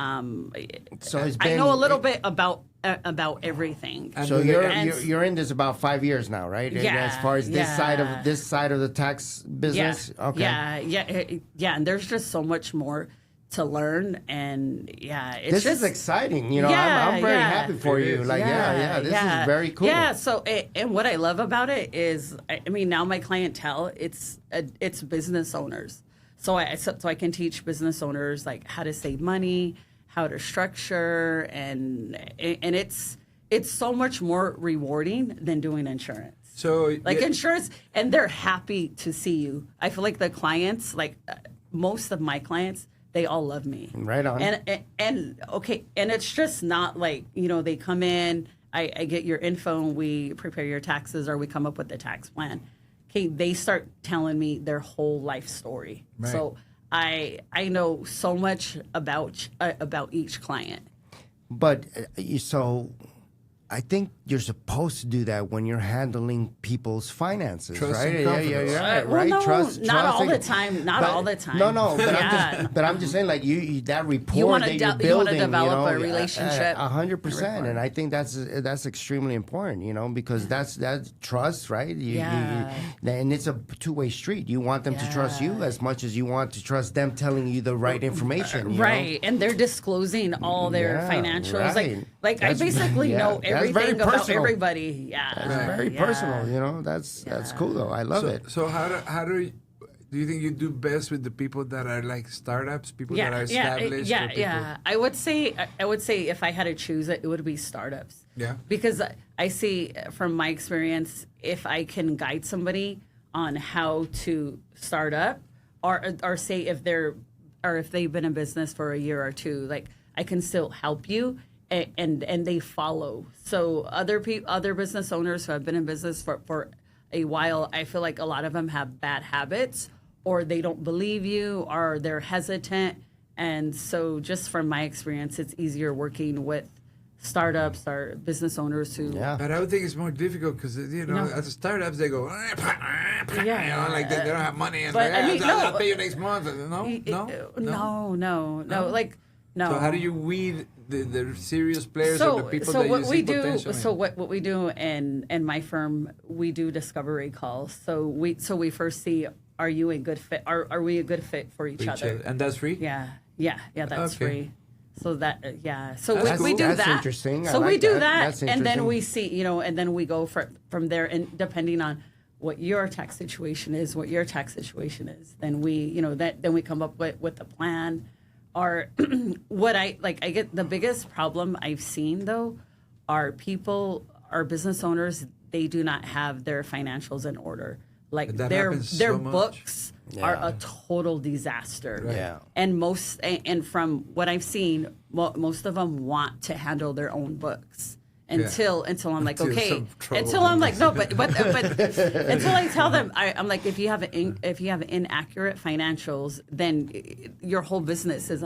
Speaker 2: So
Speaker 4: I know a little bit about about everything.
Speaker 2: So
Speaker 4: And-
Speaker 2: you're in this about 5 years now, right?
Speaker 4: Yeah,
Speaker 2: As far as this
Speaker 4: yeah.
Speaker 2: side of the tax business.
Speaker 4: Yeah,
Speaker 2: Okay.
Speaker 4: yeah. And there's just so much more to learn, and it's
Speaker 2: This
Speaker 4: just
Speaker 2: is exciting. You know, I'm very happy for you. Like, this is very cool.
Speaker 4: Yeah. So, and what I love about it is, I mean, now my clientele, it's business owners. So I can teach business owners like how to save money, how to structure, and it's so much more rewarding than doing insurance.
Speaker 3: So
Speaker 4: Like insurance, and they're happy to see you. I feel like the clients, like most of my clients, they all love me.
Speaker 2: Right on.
Speaker 4: And okay, and it's just not like, they come in, I get your info, and we prepare your taxes, or we come up with the tax plan. Okay, they start telling me their whole life story.
Speaker 3: Right.
Speaker 4: So I know so much about each client.
Speaker 2: But so I think you're supposed to do that when you're handling people's finances,
Speaker 3: Trust
Speaker 2: right?
Speaker 3: and confidence.
Speaker 2: Right.
Speaker 4: Well, no,
Speaker 2: Trust,
Speaker 4: not all
Speaker 2: and-
Speaker 4: the time. Not all the time.
Speaker 2: No. But,
Speaker 4: Yeah.
Speaker 2: I'm just saying, like you that rapport
Speaker 4: You wanna
Speaker 2: that you're
Speaker 4: de- you wanna
Speaker 2: building,
Speaker 4: develop a relationship.
Speaker 2: 100%, and I think that's extremely important, because that's trust, right? And it's a two-way street. You want them to trust you as much as you want to trust them telling you the right information, you know?
Speaker 4: Right, and they're disclosing all their
Speaker 2: Yeah,
Speaker 4: financials.
Speaker 2: right.
Speaker 4: Like I
Speaker 2: That's-
Speaker 4: basically know
Speaker 2: that's very
Speaker 4: everything about
Speaker 2: personal.
Speaker 4: everybody. Yeah,
Speaker 2: It's very personal, That's cool though. I love it.
Speaker 3: So how do you think you do best with the people that are like startups, people that are established? or people-
Speaker 4: I would say if I had to choose it, it would be startups.
Speaker 3: Yeah.
Speaker 4: Because I see from my experience, if I can guide somebody on how to start up, or say if they've been in business for a year or two, like I can still help you. And they follow. So other business owners who have been in business for a while, I feel like a lot of them have bad habits, or they don't believe you, or they're hesitant. And so just from my experience, it's easier working with startups or business owners who
Speaker 3: But I would think it's more difficult because, as startups, they go, like they don't have money. And
Speaker 4: But, I mean,
Speaker 3: I'll
Speaker 4: no.
Speaker 3: pay you next month.
Speaker 4: No, like no.
Speaker 3: So how do you weed the serious players or the people that
Speaker 4: what
Speaker 3: you see
Speaker 4: we do,
Speaker 3: potential in?
Speaker 4: so what we do in my firm, we do discovery calls. So we first see, are you a good fit? Are we a good fit for each other?
Speaker 3: And that's free?
Speaker 4: Yeah, that's
Speaker 3: Okay.
Speaker 4: free. So that so
Speaker 3: That's
Speaker 4: we
Speaker 3: cool.
Speaker 4: do
Speaker 2: That's
Speaker 4: that.
Speaker 2: interesting. I
Speaker 4: So we
Speaker 2: like
Speaker 4: do
Speaker 2: that.
Speaker 4: that,
Speaker 2: That's
Speaker 4: and then
Speaker 2: interesting.
Speaker 4: we see, and then we go from there, and depending on what your tax situation is, then we come up with a plan. Or what I get, the biggest problem I've seen though are business owners, they do not have their financials in order. Like
Speaker 3: That
Speaker 4: their
Speaker 3: happens so much.
Speaker 4: books are
Speaker 2: Yeah.
Speaker 4: a total disaster.
Speaker 3: Right.
Speaker 2: Yeah.
Speaker 4: And from what I've seen, most of them want to handle their own books. Until I'm like,
Speaker 3: Until
Speaker 4: okay.
Speaker 3: some trouble
Speaker 4: Until I'm like, no,
Speaker 3: happens.
Speaker 4: but until I tell them, I'm like, if you have inaccurate financials, then your whole business is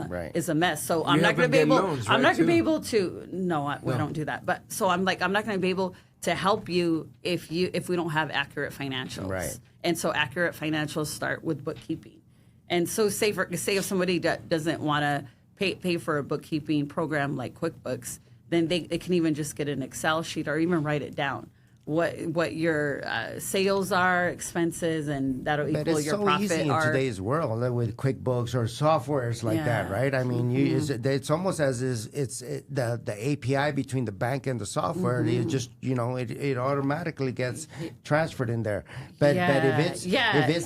Speaker 4: a mess. So I'm
Speaker 3: You
Speaker 4: not going
Speaker 3: help
Speaker 4: to be
Speaker 3: them get
Speaker 4: able.
Speaker 3: loans,
Speaker 4: I'm
Speaker 3: right,
Speaker 4: not going to be
Speaker 3: too?
Speaker 4: able to. No, we don't do that. But so I'm like, I'm not going to be able to help you if we don't have accurate financials.
Speaker 2: Right.
Speaker 4: And so accurate financials start with bookkeeping. And so say if somebody doesn't want to pay for a bookkeeping program like QuickBooks, then they can even just get an Excel sheet or even write it down. What your sales are, expenses, and that'll
Speaker 2: But
Speaker 4: equal
Speaker 2: it's
Speaker 4: your
Speaker 2: so
Speaker 4: profit.
Speaker 2: easy in today's world with QuickBooks or softwares like that,
Speaker 4: Yeah.
Speaker 2: right? I mean, it's almost as it's the API between the bank and the software. You just it automatically gets transferred in there. But if it's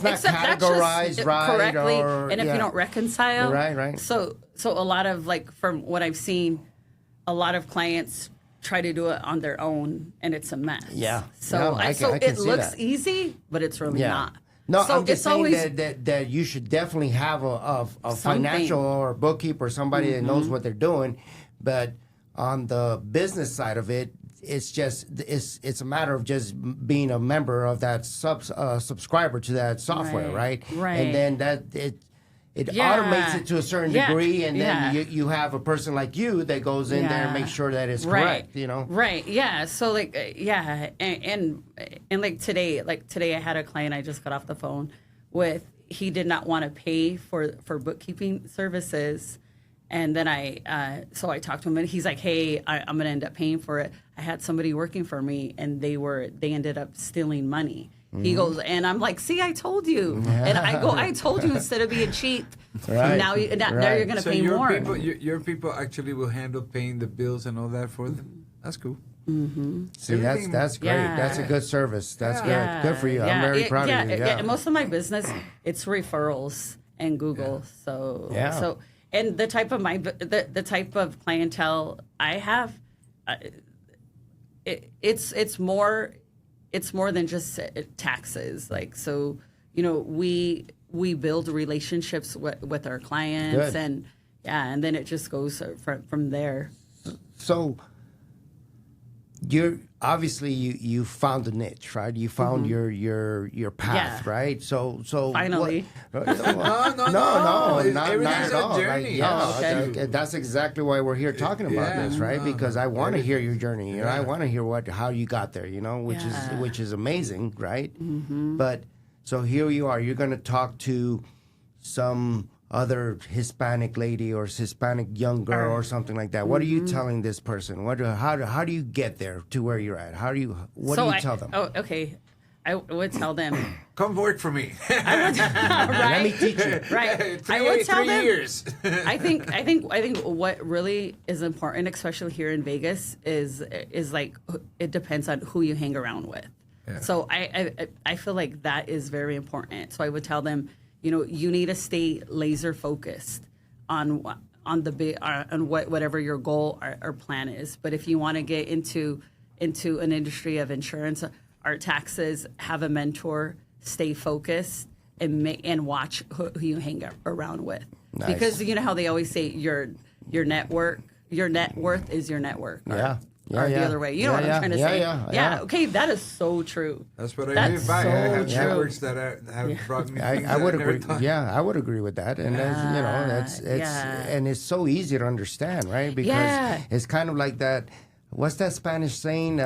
Speaker 2: not
Speaker 4: Except that's just
Speaker 2: categorized right
Speaker 4: correctly,
Speaker 2: or
Speaker 4: and if you don't reconcile,
Speaker 2: right.
Speaker 4: So a lot of from what I've seen, a lot of clients try to do it on their own, and it's a mess.
Speaker 2: Yeah.
Speaker 4: So
Speaker 2: No, I can
Speaker 4: it
Speaker 2: see
Speaker 4: looks
Speaker 2: that.
Speaker 4: easy, but it's really not.
Speaker 2: No,
Speaker 4: so
Speaker 2: I'm just
Speaker 4: it's
Speaker 2: saying
Speaker 4: always
Speaker 2: that you should definitely have a
Speaker 4: Something.
Speaker 2: financial or bookkeeper, somebody that knows what they're doing. But on the business side of it, it's a matter of just being a member of that subscriber to that software, right?
Speaker 4: Right.
Speaker 2: And then it automates it to a certain degree, and then you have a person like you that goes in there and makes sure that it's correct,
Speaker 4: Right, yeah. So and like today I had a client I just got off the phone with. He did not want to pay for bookkeeping services, And then so I talked to him, and he's like, "Hey, I'm gonna end up paying for it. I had somebody working for me, and they ended up stealing money." He goes, and I'm like, "See, I told you." And I go, "I told you instead of being cheap.
Speaker 2: Right.
Speaker 4: Now you're gonna pay more."
Speaker 3: Your people actually will handle paying the bills and all that for them. That's cool.
Speaker 2: See, that's great.
Speaker 4: Yeah.
Speaker 2: That's a good service. That's
Speaker 4: Yeah.
Speaker 2: good for you. I'm very proud of you. Yeah.
Speaker 4: And most of my business, it's referrals and Google. So and the type of the type of clientele I have, it's more than just taxes. Like, so, we build relationships with our clients.
Speaker 2: Good.
Speaker 4: And then it just goes from there.
Speaker 2: So you're obviously you found a niche, right? You found your path, right? So
Speaker 4: Finally.
Speaker 2: No,
Speaker 3: Everything's
Speaker 2: not at
Speaker 3: a
Speaker 2: all.
Speaker 3: journey.
Speaker 2: That's exactly why we're here talking about this, right? Because I want to hear your journey. I want to hear how you got there, which is amazing, right? But so here you are. You're going to talk to some other Hispanic lady or Hispanic young girl or something like that. What are you telling this person? How do you get there to where you're at? What do you tell them?
Speaker 4: Oh, okay. I would tell them,
Speaker 3: Come work for me.
Speaker 4: right?
Speaker 2: Let me teach you.
Speaker 4: Right. I would tell
Speaker 3: 3
Speaker 4: them.
Speaker 3: years.
Speaker 4: I think what really is important, especially here in Vegas, is like it depends on who you hang around with.
Speaker 3: Yeah.
Speaker 4: So I feel like that is very important. So I would tell them, you need to stay laser focused on whatever your goal or plan is. But if you want to get into an industry of insurance or taxes, have a mentor, stay focused, and watch who you hang around with.
Speaker 2: Nice.
Speaker 4: Because you know how they always say your net worth is your network. Or the other way. You know what I'm trying to say? Yeah. Okay, that is so true.
Speaker 3: That's what I
Speaker 4: That's
Speaker 3: live by.
Speaker 4: so
Speaker 3: I have
Speaker 4: true.
Speaker 3: networks that have brought me.
Speaker 2: I would agree. Yeah, I would agree with that. And and it's so easy to understand, right? Because it's kind of like that. What's that Spanish saying?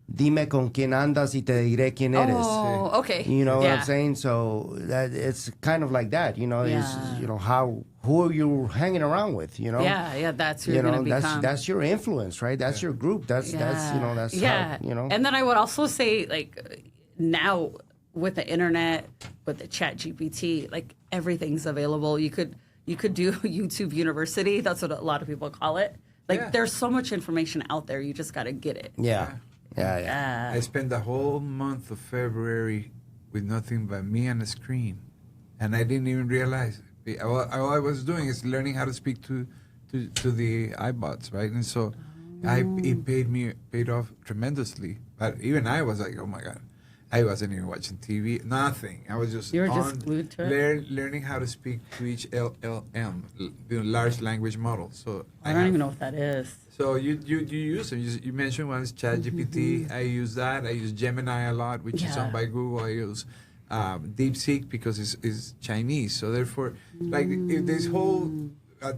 Speaker 2: Dime con quién andas y te diré quién eres.
Speaker 4: Oh, okay.
Speaker 2: You know what I'm saying? So that it's kind of like that. Who are you hanging around with?
Speaker 4: Yeah, that's who you're going to become.
Speaker 2: That's your influence, right? That's your group. That's how,
Speaker 4: And then I would also say, like, now with the internet, with the Chat GPT, like, everything's available. You could do YouTube University. That's what a lot of people call it. Like, there's so much information out there. You just got to get it.
Speaker 2: Yeah.
Speaker 3: I spent the whole month of February with nothing but me on a screen, and I didn't even realize it. All I was doing is learning how to speak to the iBots, right? And so it paid off tremendously. But even I was like, oh my God, I wasn't even watching TV, nothing. I was just
Speaker 4: glued to it?
Speaker 3: learning how to speak to each LLM, large language model. So
Speaker 4: I don't even know what that is.
Speaker 3: So you use them. You mentioned one is ChatGPT. I use that. I use Gemini a lot, which is owned by Google. I use DeepSeek because it's Chinese. So therefore, like if this whole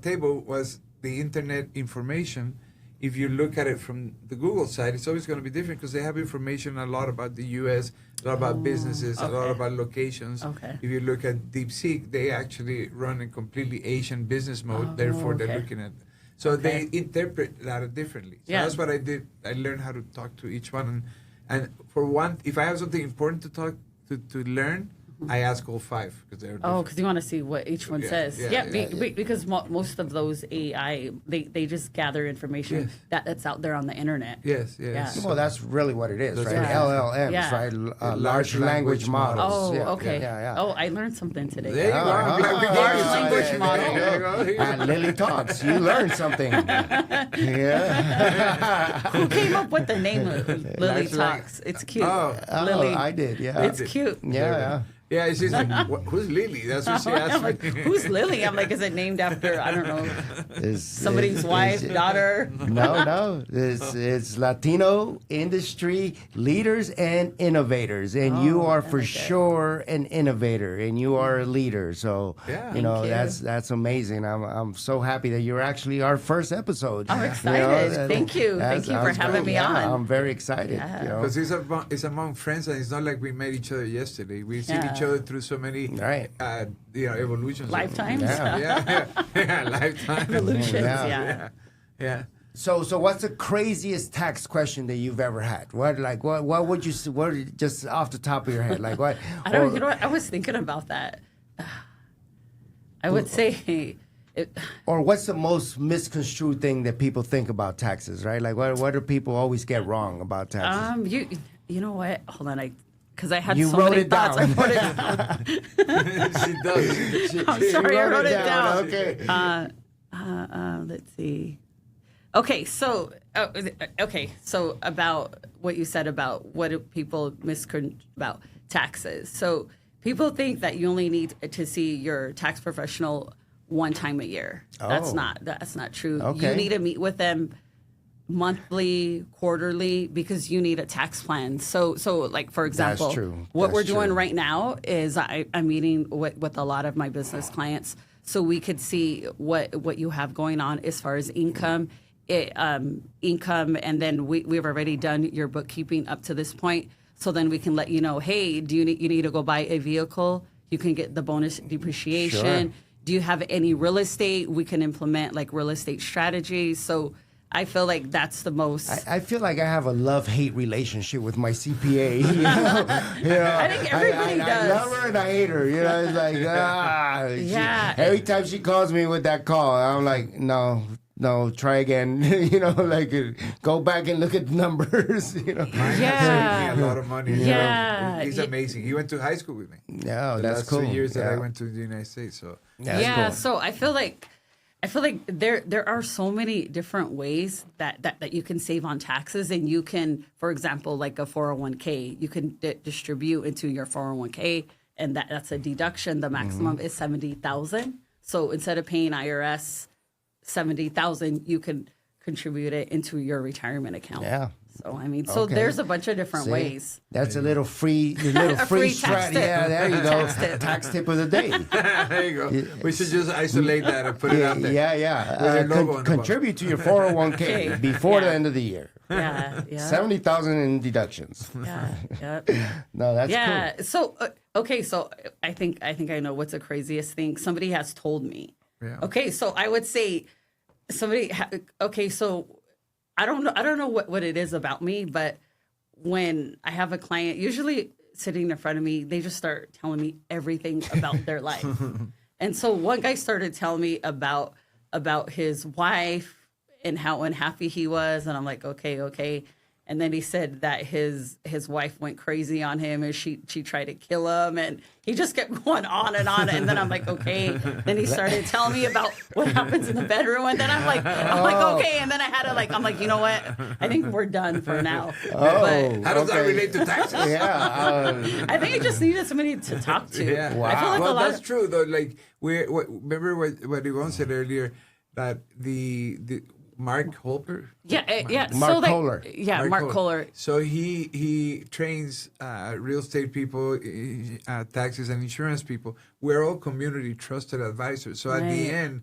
Speaker 3: table was the internet information, if you look at it from the Google side, it's always going to be different because they have information a lot about the U.S., a lot about businesses, a lot about locations.
Speaker 4: Okay.
Speaker 3: If you look at DeepSeek, they actually run in completely Asian business mode. Therefore, they're looking at. So they interpret that differently. So that's what I did. I learned how to talk to each one, and for one, if I have something important to talk to learn, I ask all five because they're different.
Speaker 4: Because you want to see what each one says. Because most of those AI, they just gather information that's out there on the internet.
Speaker 3: Yes.
Speaker 2: Well, that's really what it is, right?
Speaker 3: Yeah.
Speaker 2: LLMs, right? Large language models.
Speaker 4: Oh, okay.
Speaker 2: Yeah.
Speaker 4: Oh, I learned something today.
Speaker 3: There you go.
Speaker 4: Large language model.
Speaker 2: At LILI Talks, you learned something.
Speaker 4: Who came up with the name of LILI Talks? It's cute. Lily.
Speaker 2: I did, yeah.
Speaker 4: It's cute.
Speaker 2: Yeah.
Speaker 3: Yeah, she's like, who's Lily? That's what she asked
Speaker 4: like,
Speaker 3: me.
Speaker 4: who's Lily? I'm like, is it named after, I don't know, somebody's wife, daughter?
Speaker 2: No. It's Latino industry leaders and innovators. And you are for sure an innovator and you are a leader. So, that's amazing. I'm so happy that you're actually our first episode.
Speaker 4: I'm excited. Thank you. Thank you for having me on.
Speaker 2: I'm very excited.
Speaker 3: Because it's among friends and it's not like we met each other yesterday. We see each each other through so many evolutions.
Speaker 4: Lifetimes.
Speaker 3: Lifetimes.
Speaker 4: Evolutions,
Speaker 3: Yeah.
Speaker 2: So what's the craziest tax question that you've ever had? What would you just off the top of your head, like what?
Speaker 4: I don't. You know what? I was thinking about that. I would say.
Speaker 2: Or what's the most misconstrued thing that people think about taxes, right? Like what do people always get wrong about taxes?
Speaker 4: You know what? Hold on, because I had
Speaker 2: You
Speaker 4: so
Speaker 2: wrote
Speaker 4: many
Speaker 2: it
Speaker 4: thoughts.
Speaker 2: down.
Speaker 4: I wrote it down.
Speaker 3: She does.
Speaker 4: I'm sorry, I wrote it down.
Speaker 2: Okay.
Speaker 4: Let's see. Okay, so about what you said about what do people misconstrue about taxes. So people think that you only need to see your tax professional one time a year. That's not true.
Speaker 2: Okay.
Speaker 4: You need to meet with them monthly, quarterly, because you need a tax plan. So like, for example,
Speaker 2: That's true.
Speaker 4: What
Speaker 2: That's
Speaker 4: we're doing
Speaker 2: true.
Speaker 4: right now is I'm meeting with a lot of my business clients so we could see what you have going on as far as income, and then we've already done your bookkeeping up to this point. So then we can let you know, hey, you need to go buy a vehicle? You can get the bonus depreciation.
Speaker 2: Sure.
Speaker 4: Do you have any real estate? We can implement like real estate strategies. So I feel like that's the most.
Speaker 2: I feel like I have a love-hate relationship with my CPA. You know?
Speaker 4: I think everybody does.
Speaker 2: I love her and I hate her. You know, it's like
Speaker 4: Yeah.
Speaker 2: every time she calls me with that call, I'm like, no, try again. You know, like go back and look at the numbers. You know.
Speaker 3: Mine
Speaker 4: Yeah.
Speaker 3: saved me a lot of money.
Speaker 4: Yeah.
Speaker 3: He's amazing. He went to high school with me.
Speaker 2: Yeah,
Speaker 3: The
Speaker 2: that's
Speaker 3: last
Speaker 2: cool.
Speaker 3: 2 years that
Speaker 2: Yeah.
Speaker 3: I went to the United States. So
Speaker 2: That's cool.
Speaker 4: So I feel like there are so many different ways that you can save on taxes, and you can, for example, like a 401k, you can distribute into your 401k, and that's a deduction. The maximum is $70,000. So instead of paying IRS $70,000, you can contribute it into your retirement account.
Speaker 2: Yeah.
Speaker 4: So I mean,
Speaker 2: Okay.
Speaker 4: there's a bunch of different
Speaker 2: See?
Speaker 4: ways.
Speaker 2: That's a little free
Speaker 4: free tax
Speaker 2: strat.
Speaker 4: tip.
Speaker 2: Yeah, there you go.
Speaker 4: Tax tip.
Speaker 2: Tax tip of the day.
Speaker 3: there you go. We should just isolate that and put it out there.
Speaker 2: Yeah.
Speaker 3: With your logo on the
Speaker 2: Contribute to your 401k before the end of the year.
Speaker 4: Yeah.
Speaker 2: 70,000 in deductions.
Speaker 4: Yeah.
Speaker 2: No, that's
Speaker 4: Yeah. So so I think I know what's the craziest thing somebody has told me.
Speaker 3: Yeah.
Speaker 4: Okay, so I would say so I don't know what it is about me, but when I have a client, usually sitting in front of me, they just start telling me everything about their life. And so one guy started telling me about his wife and how unhappy he was, and I'm like, okay. And then he said that his wife went crazy on him and she tried to kill him, and he just kept going on. And then I'm like, okay. Then he started telling me about what happens in the bedroom, and then I'm like, okay. And then I had to I'm like, you know what? I think we're done for now. But
Speaker 3: How does that relate to taxes?
Speaker 2: Yeah.
Speaker 4: I think I just needed somebody to talk to.
Speaker 3: Yeah.
Speaker 2: Wow.
Speaker 4: I feel like
Speaker 3: Well,
Speaker 4: a lot
Speaker 3: that's true though. Like remember what Ivon said earlier, that the Mark Holper.
Speaker 2: Mark Kohler.
Speaker 4: Yeah, Mark Kohler.
Speaker 3: So he trains real estate people, taxes and insurance people. We're all community trusted advisors. So at the end,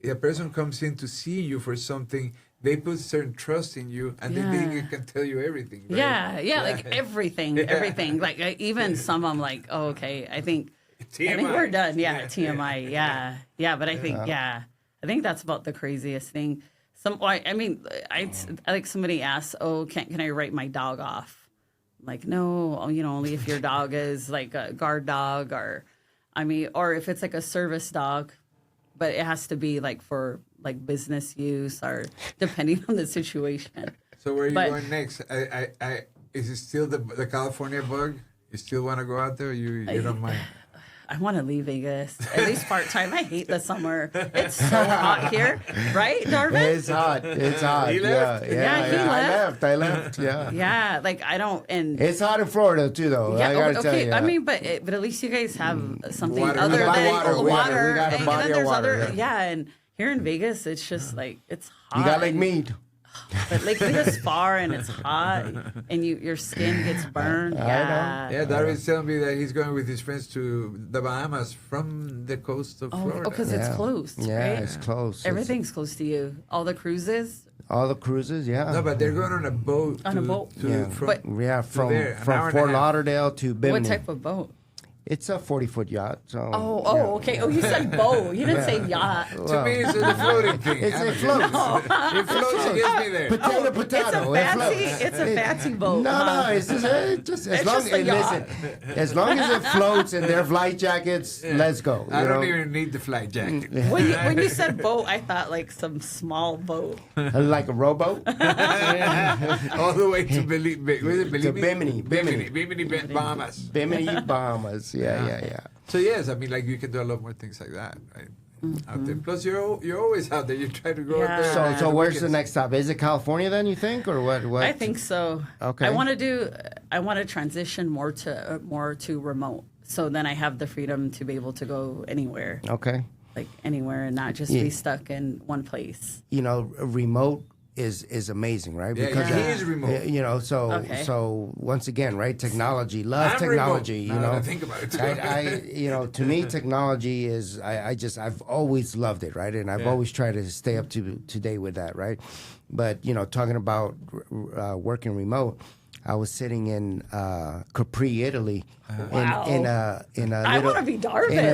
Speaker 3: a person comes in to see you for something, they put certain trust in you, and they think you can tell you everything. Right?
Speaker 4: Yeah, like everything. Like even some I'm like, oh, okay, I think we're done. Yeah, TMI. Yeah, but I think that's about the craziest thing. I like somebody asked, oh, can I write my dog off? I'm like, no, only if your dog is like a guard dog, or if it's like a service dog, but it has to be like for like business use or depending on the situation.
Speaker 3: So where are you going next? Is it still the California bug? You still want to go out there? Or you don't mind?
Speaker 4: I want to leave Vegas, at least part-time. I hate the summer. It's so hot here. Right, Darvin?
Speaker 2: It's hot.
Speaker 3: He left?
Speaker 4: Yeah, he left.
Speaker 2: I left. Yeah.
Speaker 4: Yeah, like I don't. And
Speaker 2: It's hot in Florida too, though. I gotta tell you.
Speaker 4: But at least you guys have something
Speaker 3: Water.
Speaker 4: other
Speaker 3: We got
Speaker 4: than
Speaker 2: water.
Speaker 4: water.
Speaker 2: We got a
Speaker 4: and
Speaker 2: body
Speaker 4: then
Speaker 2: of
Speaker 4: there's
Speaker 2: water,
Speaker 4: yeah, and here in Vegas, it's just like it's hot.
Speaker 2: You got Lake Mead.
Speaker 4: But Lake Mead is far and it's hot, and your skin gets burned. Yeah.
Speaker 3: Yeah, Darvin's telling me that he's going with his friends to the Bahamas from the coast of Florida.
Speaker 4: Oh, because it's close,
Speaker 2: Yeah,
Speaker 4: right?
Speaker 2: it's close.
Speaker 4: Everything's close to you. All the cruises.
Speaker 2: All the cruises, yeah.
Speaker 3: No, but they're going on a boat.
Speaker 4: On a boat.
Speaker 2: Yeah.
Speaker 3: From
Speaker 4: But-
Speaker 2: Yeah, from
Speaker 3: there, an hour and a
Speaker 2: Fort
Speaker 3: half.
Speaker 2: Lauderdale to Bimini.
Speaker 4: What type of boat?
Speaker 2: It's a 40-foot yacht. So
Speaker 4: Okay. Oh, you said boat. You didn't say yacht.
Speaker 3: To me, it's a floating thing.
Speaker 2: It floats.
Speaker 3: It floats and gets me there.
Speaker 2: Potato.
Speaker 4: It's a fancy boat.
Speaker 2: No, it's just as long
Speaker 4: just a yacht.
Speaker 2: as long as it floats and their flight jackets, let's go.
Speaker 3: I don't even need the flight jacket.
Speaker 4: When you said boat, I thought like some small boat.
Speaker 2: Like a rowboat.
Speaker 3: All the way to
Speaker 2: Bimini,
Speaker 3: Bahamas.
Speaker 2: Bimini, Bahamas. Yeah.
Speaker 3: So yes, I mean, like you can do a lot more things like that, right? Out there. Plus, you're always out there. You try to go out there.
Speaker 2: So where's the next stop? Is it California then? You think, or what?
Speaker 4: I think so.
Speaker 2: Okay.
Speaker 4: I want to transition more to remote. So then I have the freedom to be able to go anywhere.
Speaker 2: Okay.
Speaker 4: Like anywhere and not just be stuck in one place.
Speaker 2: Remote is amazing, right?
Speaker 3: Because he is remote.
Speaker 2: So once again, right? Technology, love technology.
Speaker 3: Remote. I think about it.
Speaker 2: To me, technology is I've always loved it, right? And I've always tried to stay up to date with that, right? But talking about working remote, I was sitting in Capri, Italy, in a
Speaker 4: I want to be Darvin.
Speaker 2: in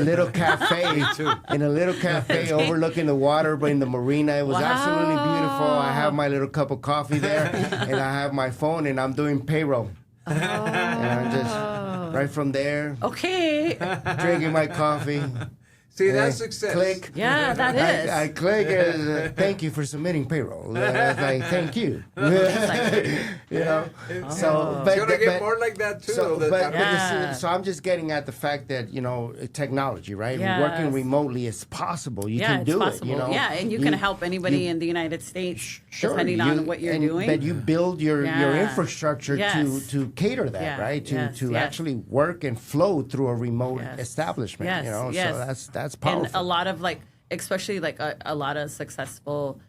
Speaker 2: a little cafe, overlooking the water, but in the marina. It was absolutely beautiful. I have my little cup of coffee there, and I have my phone, and I'm doing payroll. And I'm just right from there, drinking my coffee.
Speaker 3: See, that's success.
Speaker 2: Click.
Speaker 4: Yeah, that is.
Speaker 2: I click. Thank you for submitting payroll. I was like, thank you. So, but
Speaker 3: you're gonna get more like that too.
Speaker 2: So I'm just getting at the fact that technology, right?
Speaker 4: Yes.
Speaker 2: Working remotely is possible. You can do
Speaker 4: possible.
Speaker 2: it.
Speaker 4: And you can help anybody in the United States, depending on what you're doing.
Speaker 2: But you build your infrastructure to cater that, right? To actually work and flow through a remote establishment. So that's powerful.
Speaker 4: And a lot of especially a lot of successful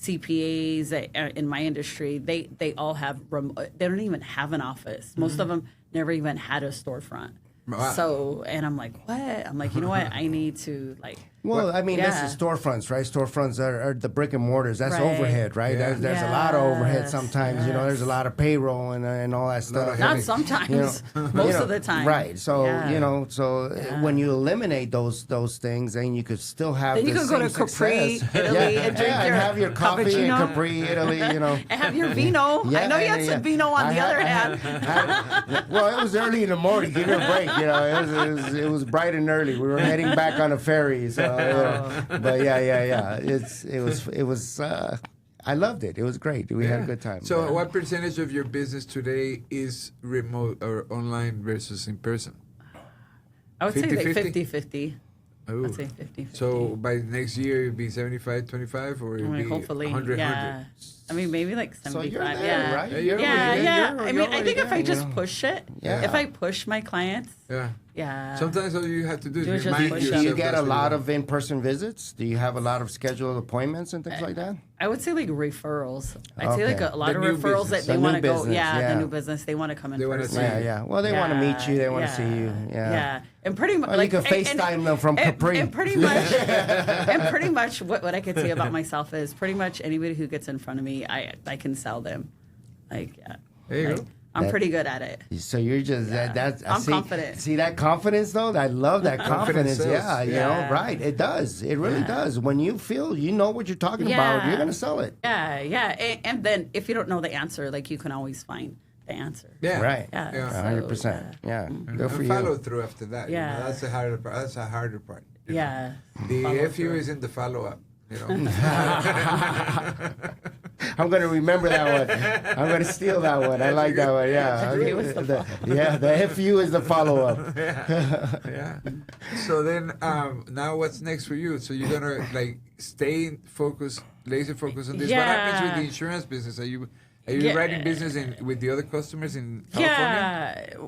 Speaker 4: CPAs in my industry, they all have they don't even have an office. Most of them never even had a storefront. Wow. So, and I'm like, what? I'm like, you know what? I need to
Speaker 2: Well, I mean, this is storefronts, right? Storefronts are the brick and mortars. That's overhead, right?
Speaker 3: Yeah.
Speaker 2: There's a lot of overhead sometimes. There's a lot of payroll and all that stuff.
Speaker 4: Not sometimes, most of the time.
Speaker 2: Right. So when you eliminate those things, then you could still have.
Speaker 4: Then you could go to Capri, Italy, and drink your
Speaker 2: have your coffee in Capri, Italy.
Speaker 4: And have your vino. I know you had some vino on the other hand.
Speaker 2: Well, it was early in the morning. Give me a break. It was bright and early. We were heading back on a ferry. So, but it was. I loved it. It was great. We had a good time.
Speaker 3: So, what percentage of your business today is remote or online versus in person?
Speaker 4: I would say 50-50.
Speaker 3: Ooh.
Speaker 4: I'd say 50-50.
Speaker 3: So by next year, it'd be 75-25, or it'd be
Speaker 4: hopefully
Speaker 3: 100-100.
Speaker 4: I mean, maybe 75.
Speaker 2: So you're there, right?
Speaker 4: I think if I just push it, if I push my clients,
Speaker 3: Sometimes all you have to do is
Speaker 4: just
Speaker 3: remind
Speaker 4: push
Speaker 3: yourself.
Speaker 2: Do you get a lot of in-person visits? Do you have a lot of scheduled appointments and things like that?
Speaker 4: I would say referrals. I'd say a lot of
Speaker 3: new
Speaker 4: referrals
Speaker 3: business.
Speaker 4: that they want to go.
Speaker 2: business,
Speaker 4: The new business. They want to come in person.
Speaker 2: Well, they want to meet you. They want to see you. Yeah.
Speaker 4: And pretty much,
Speaker 2: you can FaceTime them from Capri.
Speaker 4: And pretty much, what I could say about myself is pretty much anybody who gets in front of me, I can sell them.
Speaker 3: There you go.
Speaker 4: I'm pretty good at it.
Speaker 2: So you're just
Speaker 4: I'm confident.
Speaker 2: See that confidence though? I love that confidence.
Speaker 3: Confidence
Speaker 2: Yeah, right. It does. It really does. When you feel you know what you're talking about, you're gonna sell it.
Speaker 4: And then if you don't know the answer, you can always find the answer.
Speaker 3: Yeah.
Speaker 2: Right.
Speaker 4: Yeah.
Speaker 2: 100%. Yeah. Good for
Speaker 3: And
Speaker 2: you.
Speaker 3: follow through after that.
Speaker 4: Yeah.
Speaker 3: That's the harder part. That's a harder part.
Speaker 4: Yeah.
Speaker 3: The FU is in the follow up.
Speaker 2: I'm going to remember that one. I'm going to steal that one. I like that one. Yeah. The FU is the follow-up.
Speaker 3: Yeah. So then, now what's next for you? So you're going to stay focused, laser focused on this. What happens with the insurance business? Are you writing business with the other customers in California?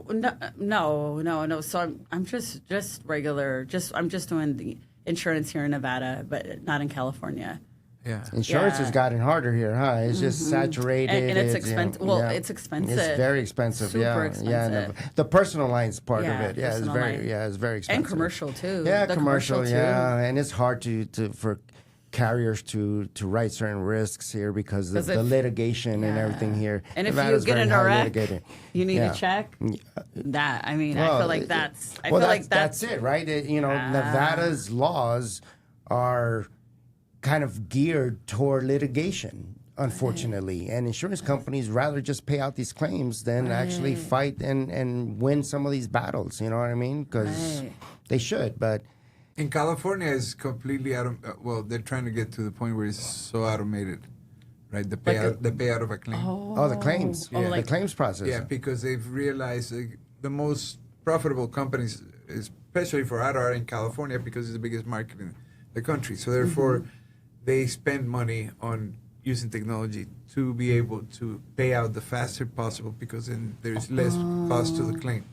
Speaker 4: No. So I'm just regular. I'm just doing the insurance here in Nevada, but not in California.
Speaker 2: Yeah. Insurance has gotten harder here, huh? It's just saturated.
Speaker 4: And it's expensive. It's expensive.
Speaker 2: It's very expensive.
Speaker 4: Super expensive.
Speaker 2: Yeah. The personal lines part of it, it's very expensive.
Speaker 4: And commercial too.
Speaker 2: Yeah,
Speaker 4: the
Speaker 2: commercial,
Speaker 4: too.
Speaker 2: and it's hard to carriers to write certain risks here because of the litigation and everything here.
Speaker 4: And if
Speaker 2: Nevada's
Speaker 4: you get in a wreck,
Speaker 2: litigated.
Speaker 4: you need a check. That, I mean, I feel like that's. I feel like
Speaker 2: that's it, right? Nevada's laws are kind of geared toward litigation, unfortunately, and insurance companies rather just pay out these claims than actually fight and win some of these battles. You know what I mean? Because they should, but.
Speaker 3: In California, it's completely well, they're trying to get to the point where it's so automated, right? The payout of a claim.
Speaker 2: The claims. The claims process.
Speaker 3: Yeah, because they've realized the most profitable companies, especially for auto, are in California because it's the biggest market in the country. So therefore, they spend money on using technology to be able to pay out the faster possible because then there's less cost to the claim.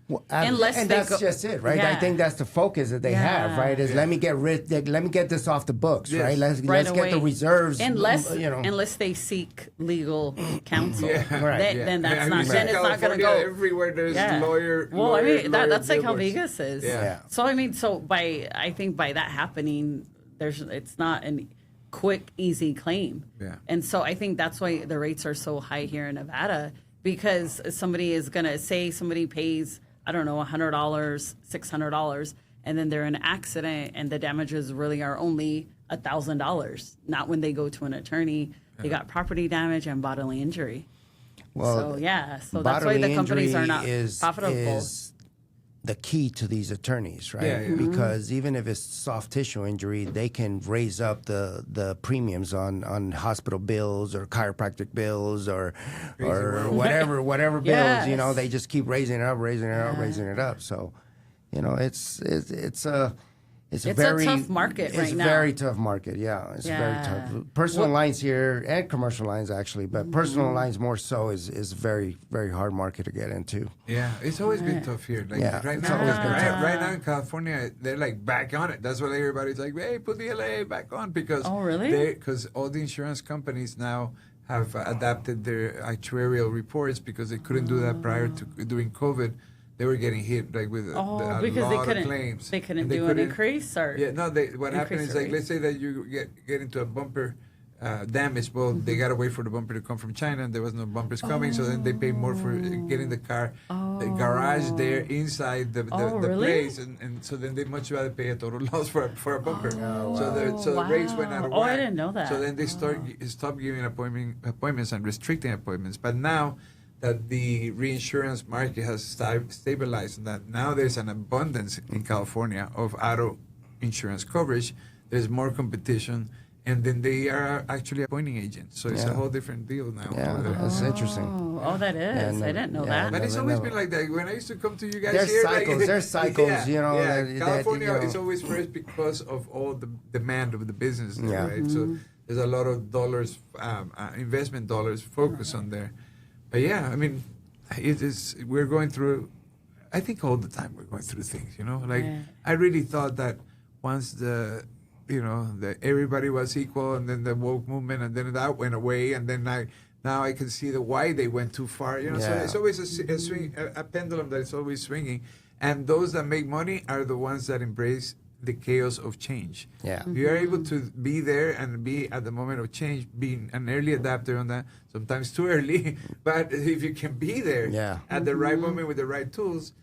Speaker 2: Well, and that's just it, right? I think that's the focus that they have, right? Is let me get this off the books, right? Let's get the reserves,
Speaker 4: unless they seek legal counsel, then that's not. Then it's not going to go
Speaker 3: everywhere. There's lawyer.
Speaker 4: Well, I mean that's like how Vegas is.
Speaker 3: Yeah.
Speaker 4: So I mean, I think by that happening, it's not a quick, easy claim.
Speaker 3: Yeah.
Speaker 4: And so I think that's why the rates are so high here in Nevada, because somebody is going to say somebody pays, I don't know, $100, $600, and then they're in an accident and the damages really are only $1,000. Not when they go to an attorney. They got property damage and bodily injury.
Speaker 2: Well,
Speaker 4: so that's why the companies are not profitable.
Speaker 2: Is the key to these attorneys, right? Because even if it's soft tissue injury, they can raise up the premiums on hospital bills or chiropractic bills or whatever bills. You know, they just keep raising it up. So, it's a very
Speaker 4: tough market right now.
Speaker 2: It's a very tough market. Yeah, it's very tough. Personal lines here and commercial lines actually, but personal lines more so is very, very hard market to get into.
Speaker 3: Yeah, it's always been tough here. Like right now in California, they're like back on it. That's why everybody's like, hey, put the LA back on because because all the insurance companies now have adapted their actuarial reports because they couldn't do that prior to during COVID. They were getting hit like with a lot of claims.
Speaker 4: They couldn't do an increase or
Speaker 3: what happened is like let's say that you get into a bumper damage. Well, they gotta wait for the bumper to come from China, and there was no bumpers coming. So then they pay more for getting the car, the garage there inside the place, and so then they much rather pay a total loss for a bumper. So the rates went out of whack.
Speaker 4: I didn't know that.
Speaker 3: So then they stop giving appointments and restricting appointments. But now that the reinsurance market has stabilized, and that now there's an abundance in California of auto insurance coverage, there's more competition, and then they are actually appointing agents. So it's a whole different deal now.
Speaker 2: Yeah, that's interesting.
Speaker 4: Oh, that is. I didn't know that.
Speaker 3: But it's always been like that. When I used to come to you guys
Speaker 2: there's
Speaker 3: here,
Speaker 2: there's cycles,
Speaker 3: California is always first because of all the demand of the business, right? So there's a lot of dollars, investment dollars focused on there. But I mean, we're going through, I think all the time we're going through things, I really thought that once everybody was equal and then the woke movement and then that went away and then now I can see why they went too far, So it's always a swing, a pendulum that is always swinging. And those that make money are the ones that embrace the chaos of change.
Speaker 2: Yeah.
Speaker 3: You are able to be there and be at the moment of change, being an early adapter on that, sometimes too early, but if you can be there at the right moment with the right tools,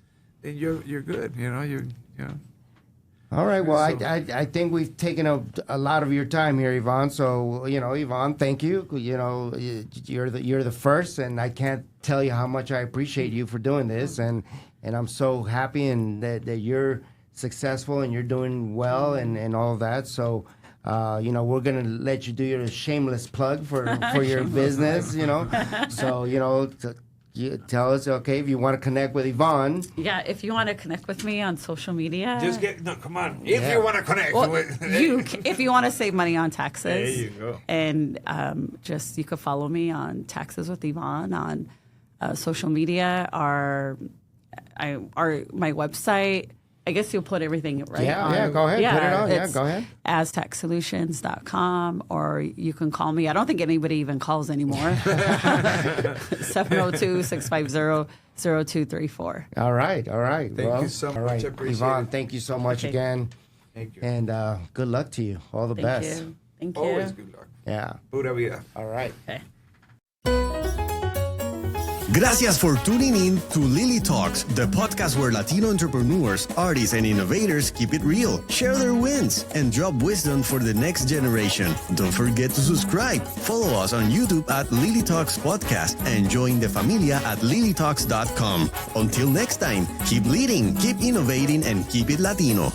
Speaker 3: then you're good,
Speaker 2: All right, well, I think we've taken a lot of your time here, Ivon. So, Ivon, thank you. You're the first, and I can't tell you how much I appreciate you for doing this, and I'm so happy and that you're successful and you're doing well and all of that. So, we're going to let you do your shameless plug for your business, So, you tell us, okay, if you want to connect with Ivon.
Speaker 4: Yeah, if you want to connect with me on social media.
Speaker 3: Come on. If you want to connect.
Speaker 4: If you want to save money on taxes.
Speaker 3: There you go.
Speaker 4: And you could follow me on Taxes with Ivon on social media or my website. I guess you'll put everything right on.
Speaker 2: Go ahead. Put it on. Go ahead.
Speaker 4: AztecSolutions.com, or you can call me. I don't think anybody even calls anymore. 702-650-0234.
Speaker 2: All right.
Speaker 3: Thank you so much. I appreciate
Speaker 2: Ivon,
Speaker 3: it.
Speaker 2: thank you so much again.
Speaker 3: Thank you.
Speaker 2: And good luck to you. All the
Speaker 4: Thank
Speaker 2: best.
Speaker 4: you. Thank you.
Speaker 3: Always good luck.
Speaker 2: Yeah.
Speaker 3: Pura vida.
Speaker 2: All right.
Speaker 4: Okay.
Speaker 1: Gracias for tuning in to LILI Talks, the podcast where Latino entrepreneurs, artists, and innovators keep it real, share their wins, and drop wisdom for the next generation. Don't forget to subscribe. Follow us on YouTube at LILI Talks Podcast and join the familia at lilitalks.com. Until next time, keep leading, keep innovating, and keep it Latino.